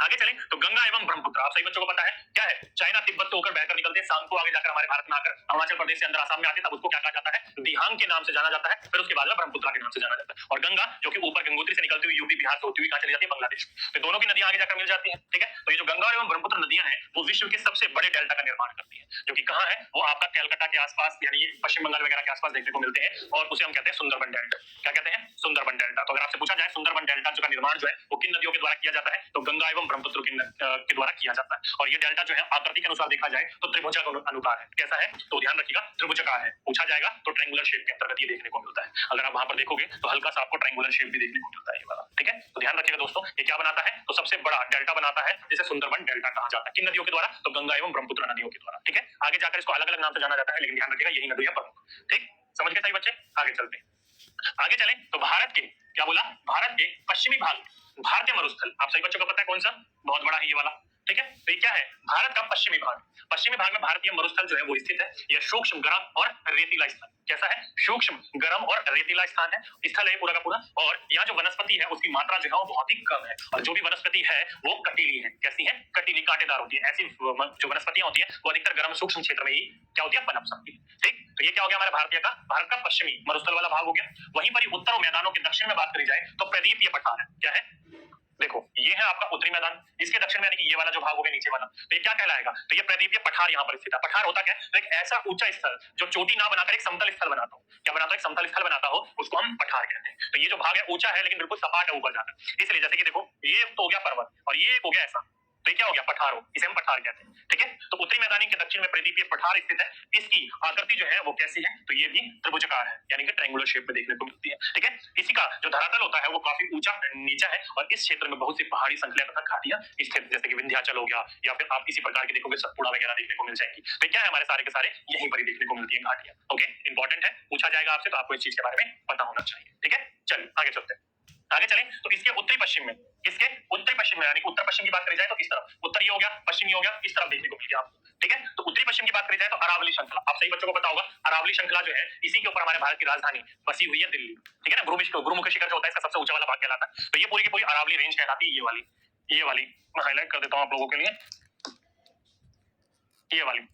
आगे चले तो गंगा एवं ब्रह्मपुत्र, आप सभी बच्चों को पता है क्या है, चाइना तिब्बत से होकर बहकर निकलते हैं, शाम को आगे जाकर हमारे भारत में आकर अरुणाचल प्रदेश से अंदर आसाम में आते हैं, तब उसको क्या कहा जाता है, दिहांग के नाम से जाना जाता है, फिर उसके बाद में ब्रह्मपुत्र के नाम से जाना जाता है। और गंगा जो कि ऊपर गंगोत्री से निकलती हुई यूपी बिहार से होती हुई कहां चली जाती है, बांग्लादेश, तो दोनों की नदियां आगे जाकर मिल जाती है। ठीक है, तो ये जो गंगा एवं ब्रह्मपुत्र नदियां हैं वो विश्व के सबसे बड़े डेल्टा का निर्माण करती है, जो कि कहां है, वो आपका कैलकाटा के आसपास यानी पश्चिम बंगाल वगैरह के आसपास देखने को मिलते हैं, और उसे हम कहते हैं सुंदरबन डेल्टा। क्या कहते हैं? सुंदरबन डेल्टा। तो अगर आपसे पूछा जाए सुंदरबन डेल्टा का निर्माण जो है वो किन नदियों के द्वारा किया जाता है, तो गंगा एवं ब्रह्मपुत्र के द्वारा किया जाता है। और ये डेल्टा जो है आकृति के अनुसार देखा जाए तो त्रिभुजा का अनुकार है। कैसा है, तो ध्यान रखिएगा, त्रिभुजाकार है। पूछा जाएगा तो ट्रायंगुलर शेप के अंतर्गत ये देखने को मिलता है। अगर आप वहां पर देखोगे तो हल्का सा आपको ट्रायंगुलर शेप भी देखने को मिलता है ये वाला। ठीक है, तो ध्यान रखिएगा दोस्तों, ये क्या बनाता है, तो सबसे बड़ा डेल्टा बनाता है, जिसे सुंदरबन डेल्टा कहा जाता है। किन नदियों के द्वारा, तो गंगा एवं ब्रह्मपुत्र नदियों के द्वारा। ठीक है, आगे जाकर इसको अलग अलग नाम से जाना जाता है, लेकिन ध्यान रखिएगा यही नदी है प्रमुख। ठीक, समझ गए सही बच्चे? आगे चलते हैं। आगे चले तो भारत के, क्या बोला, भारत के पश्चिमी भाग, भारतीय मरुस्थल, आप सभी बच्चों को पता है कौन सा, बहुत बड़ा है ये वाला। ठीक है, तो ये क्या है, भारत का पश्चिमी भाग, पश्चिमी भाग में भारतीय मरुस्थल जो है वो स्थित है। यह सूक्ष्म, गर्म और रेतीला स्थान, कैसा है, सूक्ष्म, गर्म और रेतीला स्थान है, स्थल है पूरा का पूरा। और यहाँ जो वनस्पति है उसकी मात्रा जो है वो बहुत ही कम है, और जो भी वनस्पति है वो कटीली है। कैसी है, कटीली, कांटेदार होती है। ऐसी जो वनस्पतियां होती है वो अधिकतर गर्म सूक्ष्म क्षेत्र में ही क्या होती है, पनप सकती है। ठीक, तो ये क्या हो गया हमारे भारतीय का, भारत का पश्चिमी मरुस्थल वाला भाग हो गया। वहीं पर ही उत्तर मैदानों के दक्षिण में बात करी जाए तो प्रदीप ये पठार है। क्या है, देखो ये है आपका उत्तरी मैदान, इसके दक्षिण में यानी कि ये वाला जो भाग हो गया नीचे वाला, तो ये क्या कहलाएगा, तो ये प्रदीप, ये पठार यहाँ पर स्थित है। पठार होता क्या है, तो एक ऐसा ऊंचा स्थल जो चोटी ना बनाकर एक समतल स्थल बनाता हो, क्या बनाता हो, एक समतल स्थल बनाता हो, उसको हम पठार कहते हैं। तो ये जो भाग है ऊंचा है लेकिन बिल्कुल सपाट है ऊपर जाकर, इसलिए जैसे कि देखो ये तो हो गया पर्वत और ये हो गया ऐसा, तो ये क्या हो गया, पठार हो, इसे हम पठार कहते हैं। ठीक है, तो उत्तरी मैदानी के दक्षिण में प्रदीप ये पठार स्थित है। इसकी आकृति जो है वो कैसी है, तो ये भी त्रिभुजाकार है, यानी कि ट्रायंगुलर शेप में देखने को मिलती है। ठीक है, इसी का जो धरातल होता है वो काफी ऊंचा नीचा है, और इस क्षेत्र में बहुत सी पहाड़ी संकलियां तथा घाटियां स्थित, जैसे कि विंध्याचल हो गया, या फिर आप इसी प्रकार के देखोगे सतपुड़ा वगैरह देखने को मिल जाएगी। तो क्या है, हमारे सारे के सारे यहीं पर ही देखने को मिलती है घाटियां। ओके, इंपॉर्टेंट है, पूछा जाएगा आपसे तो आपको इस चीज के बारे में पता होना चाहिए। ठीक है, चलिए आगे चलते हैं। आगे चलें तो इसके उत्तरी पश्चिम में, इसके उत्तरी पश्चिम में यानी उत्तर पश्चिम की बात करी जाए तो इस तरफ, उत्तर ये हो गया, पश्चिम ये हो गया, इस तरफ देखने को मिल गया आपको। ठीक है, तो उत्तरी पश्चिम की बात करी जाए तो अरावली श्रृंखला, आप सही बच्चों को पता होगा, अरावली श्रृंखला जो है इसी के ऊपर हमारे भारत की राजधानी बसी हुई है दिल्ली। ठीक है ना, गुरुमुख शिखर जो होता है इसका सबसे ऊंचा वाला भाग कहलाता है। तो ये पूरी की पूरी अरावली रेंज कहलाती है, ये वाली मैं हाईलाइट कर देता हूं आप लोगों के लिए, ये वाली।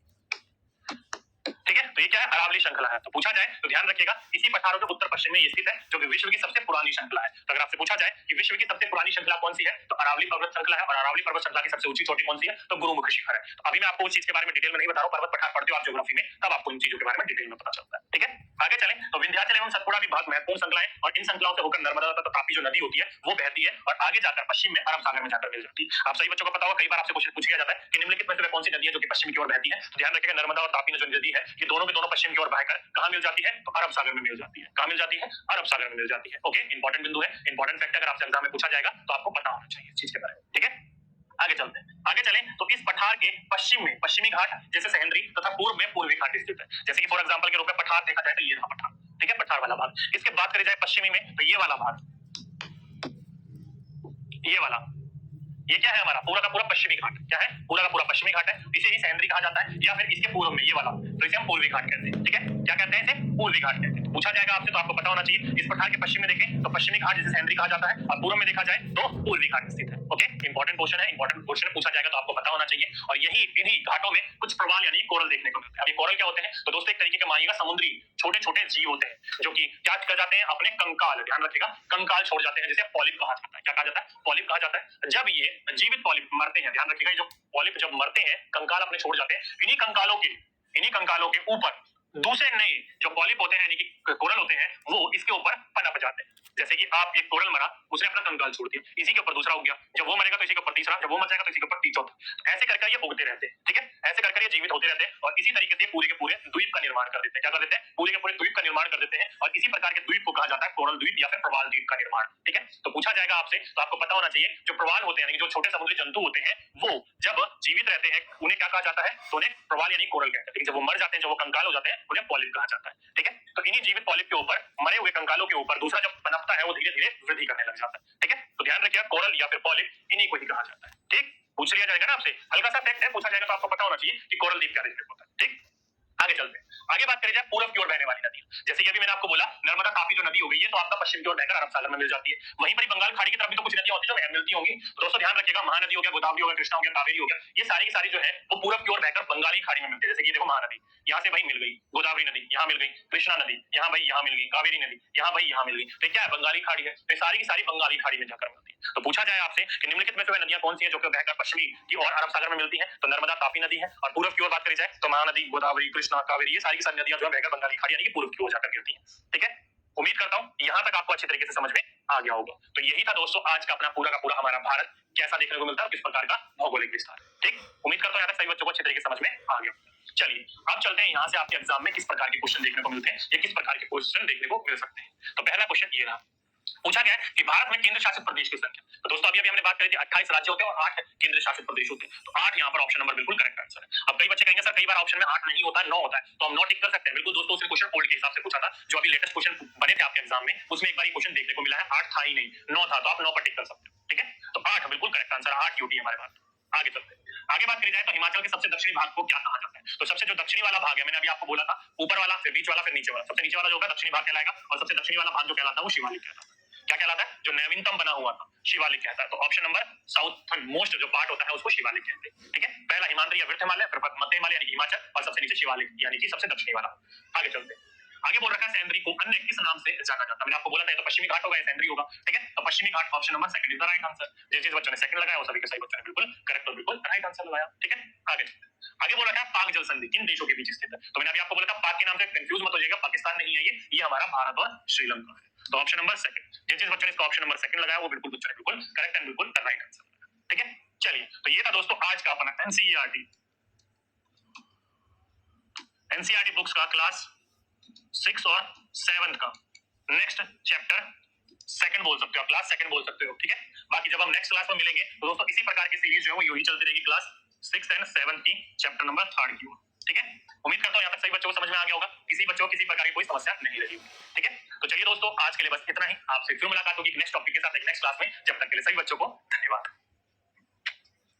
ठीक है, तो ये क्या है, अरावली श्रृंखला है। तो पूछा जाए तो ध्यान रखिएगा इसी पठारों के उत्तर पश्चिम में ये स्थित है, जो कि विश्व की सबसे पुरानी श्रृंखला है। तो अगर आपसे पूछा जाए कि विश्व की सबसे पुरानी श्रृंखला कौन सी है, तो अरावली पर्वत श्रृंखला है, और अरावली पर्वत श्रृंखला की सबसे ऊंची चोटी कौन सी है, तो गुरुमुख शिखर है। तो अभी मैं आपको उस चीज के बारे में डिटेल में नहीं बता रहा हूं, पर्वत पठार पढ़ते हो आप ज्योग्राफी में, तब आपको इन चीजों के बारे में डिटेल में पता चलता है। ठीक है, आगे चलें तो विंध्याचल एवं सतपुड़ा भी बहुत महत्वपूर्ण श्रृंखलाएं, और इन श्रृंखलाओं से होकर नर्मदा तथा तापी जो नदी होती है वो बहती है, और आगे जाकर पश्चिम में अरब सागर में जाकर मिल जाती है। आप सही बच्चों को पता होगा, कई बार आपसे क्वेश्चन पूछ लिया जाता है कि निम्नलिखित में से कौन सी नदी है जो कि पश्चिम की ओर बहती है, तो ध्यान रखिएगा नर्मदा और तापी जो नदी है ये दोनों के दोनों पश्चिम की ओर बहकर कहां मिल जाती है, तो अरब सागर में मिल जाती है। कहां मिल जाती है, अरब सागर में मिल जाती है। ओके, इंपॉर्टेंट बिंदु है, इंपॉर्टेंट फैक्ट अगर आपसे एग्जाम में पूछा जाएगा तो आपको पता होना चाहिए इस चीज के बारे में। ठीक है, आगे चलते हैं। आगे चलें तो इस पठार के पश्चिम में पश्चिमी घाट जैसे सहेंद्री तथा पूर्व में पूर्वी घाट स्थित है। जैसे कि फॉर एग्जांपल के रूप में पठार देखा जाए तो ये रहा पठार। ठीक है, पठार वाला भाग। इसके बात करी जाए पश्चिमी में तो ये वाला भाग, ये वाला, ये क्या है हमारा पूरा का पूरा पश्चिमी घाट। क्या है, पूरा का पूरा पश्चिमी घाट है, इसे ही सहेंद्री कहा जाता है, या फिर इसके पूर्व में ये वाला, तो इसे हम पूर्वी घाट कहते हैं। ठीक है, क्या कहते हैं इसे, पूर्वी घाट कहते हैं। तो पूछा जाएगा आपसे तो आपको पता होना चाहिए, इस पठार के पश्चिम में देखें तो पश्चिमी घाट जिसे सहेंद्री कहा जाता है, और पूर्व में देखा जाए तो पूर्वी घाट स्थित है। ओके, इंपॉर्टेंट क्वेश्चन है, इंपॉर्टेंट क्वेश्चन पूछा जाएगा तो आपको पता होना चाहिए। और यही इन्हीं घाटों में कुछ प्रवाल यानी कोरल देखने को मिलते हैं। अब ये कोरल क्या होते हैं, तो दोस्तों एक तरीके के मानिएगा समुद्री छोटे छोटे जीव होते हैं, जो कि क्या कर जाते हैं, अपने कंकाल, ध्यान रखिएगा कंकाल छोड़ जाते हैं, जिसे पॉलिप कहा जाता है। क्या कहा जाता है, पॉलिप कहा जाता है। जब ये जीवित पॉलिप मरते हैं, ध्यान रखिएगा जो पॉलिप जब मरते हैं कंकाल अपने छोड़ जाते हैं, इन्हीं कंकालों के ऊपर दूसरे नए जो पॉलिप होते हैं यानी कि कोरल होते हैं वो इसके ऊपर पनप जाते हैं। जैसे कि आप एक कोरल मरा, उसने अपना कंकाल छोड़ दिया, इसी के ऊपर दूसरा हो गया, जब वो मरेगा तो इसी के ऊपर तीसरा, जब वो मर जाएगा तो इसी के ऊपर चौथा। ऐसे करके ये उगते रहते हैं। ठीक है, ऐसे करके ये जीवित होते रहते हैं, और इसी तरीके से पूरे के पूरे द्वीप का निर्माण कर देते हैं। क्या कर देते हैं, पूरे के पूरे द्वीप का निर्माण कर देते हैं, और इसी प्रकार के द्वीप को कहा जाता है कोरल द्वीप या फिर प्रवाल द्वीप का निर्माण। ठीक है, तो पूछा जाएगा आपसे तो आपको पता होना चाहिए, जो प्रवाल होते हैं यानी जो छोटे समुद्री जंतु होते हैं वो जब जीवित रहते हैं उन्हें क्या कहा जाता है, तो उन्हें प्रवाल यानी कोरल कहते हैं। लेकिन जब वो मर जाते हैं, जब वो कंकाल हो जाते हैं, उन्हें पॉलिप कहा जाता है। ठीक है, तो इन्हीं जीवित पॉलिप के ऊपर, मरे हुए कंकालों के ऊपर दूसरा जब पनपता है वो धीरे धीरे वृद्धि करने लग जाता है। ठीक है, तो ध्यान रखिएगा कोरल या फिर पॉलिप इन्हीं को ही कहा जाता है। ठीक, पूछ लिया जाएगा ना आपसे, हल्का सा फैक्ट है, पूछा जाएगा तो आपको पता होना चाहिए कि कोरल द्वीप क्या देखने को होता है। ठीक, आगे चलते हैं। आगे बात करें जाए पूर्व की ओर बहने वाली नदी, जैसे कि अभी मैंने आपको बोला नर्मदा तापी जो नदी हो गई है तो आपका पश्चिम की ओर बहकर अरब सागर में मिल जाती है। वहीं पर बंगाल खाड़ी की तरफ भी तो कुछ नदियां होती है जो मिलती होंगी। तो दोस्तों ध्यान रखिएगा, महानदी हो गया, गोदावरी हो गया, कृष्णा हो गया, कावेरी हो गया, ये सारी की सारी जो है वो पूर्व की ओर बहकर बंगाली खाड़ी में मिलती है। जैसे कि देखो महानदी यहाँ से भाई मिल गई, गोदावरी नदी यहाँ मिल गई, कृष्णा नदी यहाँ भाई यहाँ मिल गई, कावेरी नदी यहाँ भाई यहाँ मिल गई, तो क्या है बंगाली खाड़ी है, तो सारी की सारी बंगाली खाड़ी में जाकर मिलती है। तो पूछा जाए आपसे कि निम्नलिखित में से वह नदियां कौन सी हैं जो कि बहकर पश्चिमी की ओर अरब सागर में मिलती हैं, तो नर्मदा तापी नदी है, और पूर्व की ओर बात करी जाए तो महानदी, गोदावरी, कृष्णा, कावेरी, ये सारी की सारी नदियां जो है बहकर बंगाली खाड़ी यानी कि पूर्व की ओर जाकर गिरती हैं। ठीक है, उम्मीद करता हूं यहां तक आपको अच्छे तरीके से समझ में आ गया होगा। तो यही था दोस्तों आज का अपना पूरा का पूरा हमारा भारत कैसा देखने को मिलता है, किस प्रकार का भौगोलिक विस्तार। ठीक, उम्मीद करता हूं यहां तक सभी बच्चों को अच्छे तरीके से समझ में आ गया। चलिए अब चलते हैं यहाँ से आपके एग्जाम में किस प्रकार के क्वेश्चन देखने को मिलते हैं या किस प्रकार के क्वेश्चन देखने को मिल सकते हैं। तो पहला क्वेश्चन ये रहा, पूछा गया है कि भारत में केंद्र शासित प्रदेश की संख्या। तो दोस्तों अभी हमने बात करी थी 28 राज्य होते हैं और 8 केंद्र शासित प्रदेश होते हैं, तो 8 यहाँ पर ऑप्शन नंबर बिल्कुल करेक्ट आंसर है। अब कई बच्चे कहेंगे सर कई बार ऑप्शन में 8 नहीं होता है, 9 होता है, तो हम 9 टिक कर सकते हैं। बिल्कुल दोस्तों, उसने क्वेश्चन ओल्ड के हिसाब से पूछा था, जो अभी लेटेस्ट क्वेश्चन बने थे आपके एग्जाम में उसमें एक बार क्वेश्चन देखने को मिला है 8 था ही नहीं 9 था, तो आप 9 पर टिक कर सकते हो। ठीक है, तो 8 बिल्कुल करेक्ट आंसर, 8 यूटी हमारे पास। आगे चलते हैं, आगे बात करी जाए तो हिमाचल के सबसे दक्षिणी भाग को क्या कहा जाता है। तो सबसे जो दक्षिणी वाला भाग है, मैंने अभी आपको बोला था ऊपर वाला, फिर बीच वाला, फिर नीचे वाला, सबसे नीचे वाला जो होगा दक्षिणी भाग कहलाएगा, और सबसे दक्षिणी वाला भाग जो कहलाता है वो शिवालिक कहलाता है। क्या कहलाता है, जो नवीनतम बना हुआ था शिवालिक कहता है। तो ऑप्शन नंबर साउथ मोस्ट जो पार्ट होता है उसको शिवालिक कहते हैं। ठीक है, पहला हिमाद्री या वृत्त हिमालय, फिर मध्य हिमालय यानी कि हिमाचल, और सबसे नीचे शिवालिक यानी कि सबसे दक्षिणी वाला। आगे चलते हैं, आगे बोल रखा है सैंद्री को अन्य किस नाम से जाना जाता है। मैंने आपको बोला था तो पश्चिमी घाट होगा, सैंद्री होगा। ठीक है, तो पश्चिमी घाट option number second is the right answer. जिस जिस बच्चों ने सेकंड लगाया वो सभी के सही बच्चों ने बिल्कुल करेक्ट और बिल्कुल राइट आंसर लगाया। ठीक है, आगे आगे बोल रखा है पाक जल संधि किन देशों के बीच स्थित है। तो मैंने अभी आपको बोला था पाक के नाम से कंफ्यूज मत हो जाइएगा, पाकिस्तान नहीं है ये हमारा भारत और श्रीलंका है। तो ऑप्शन नंबर सेकंड, जिस जिस बच्चों ने इसका ऑप्शन नंबर सेकंड लगाया वो बिल्कुल बच्चों ने बिल्कुल करेक्ट एंड बिल्कुल राइट आंसर। ठीक है, चलिए तो ये था दोस्तों आज का अपना एनसीईआरटी बुक्स का क्लास 6 और 7 का नेक्स्ट चैप्टर सेकंड बोल सकते हो, क्लास सेकंड बोल सकते हो। ठीक है, बाकी जब हम नेक्स्ट क्लास में मिलेंगे तो दोस्तों इसी प्रकार की सीरीज जो है वो यूं ही चलती रहेगी, क्लास 6 एंड 7 की चैप्टर नंबर 3 की। ठीक है, उम्मीद करता हूं यहां तक सभी बच्चों को समझ में आ गया होगा, किसी बच्चों को किसी प्रकार की कोई समस्या नहीं रही होगी। ठीक है, तो चलिए दोस्तों आज के लिए बस इतना ही, आपसे फिर मुलाकात होगी नेक्स्ट टॉपिक के साथ नेक्स्ट क्लास में। जब तक के लिए सभी बच्चों को धन्यवाद।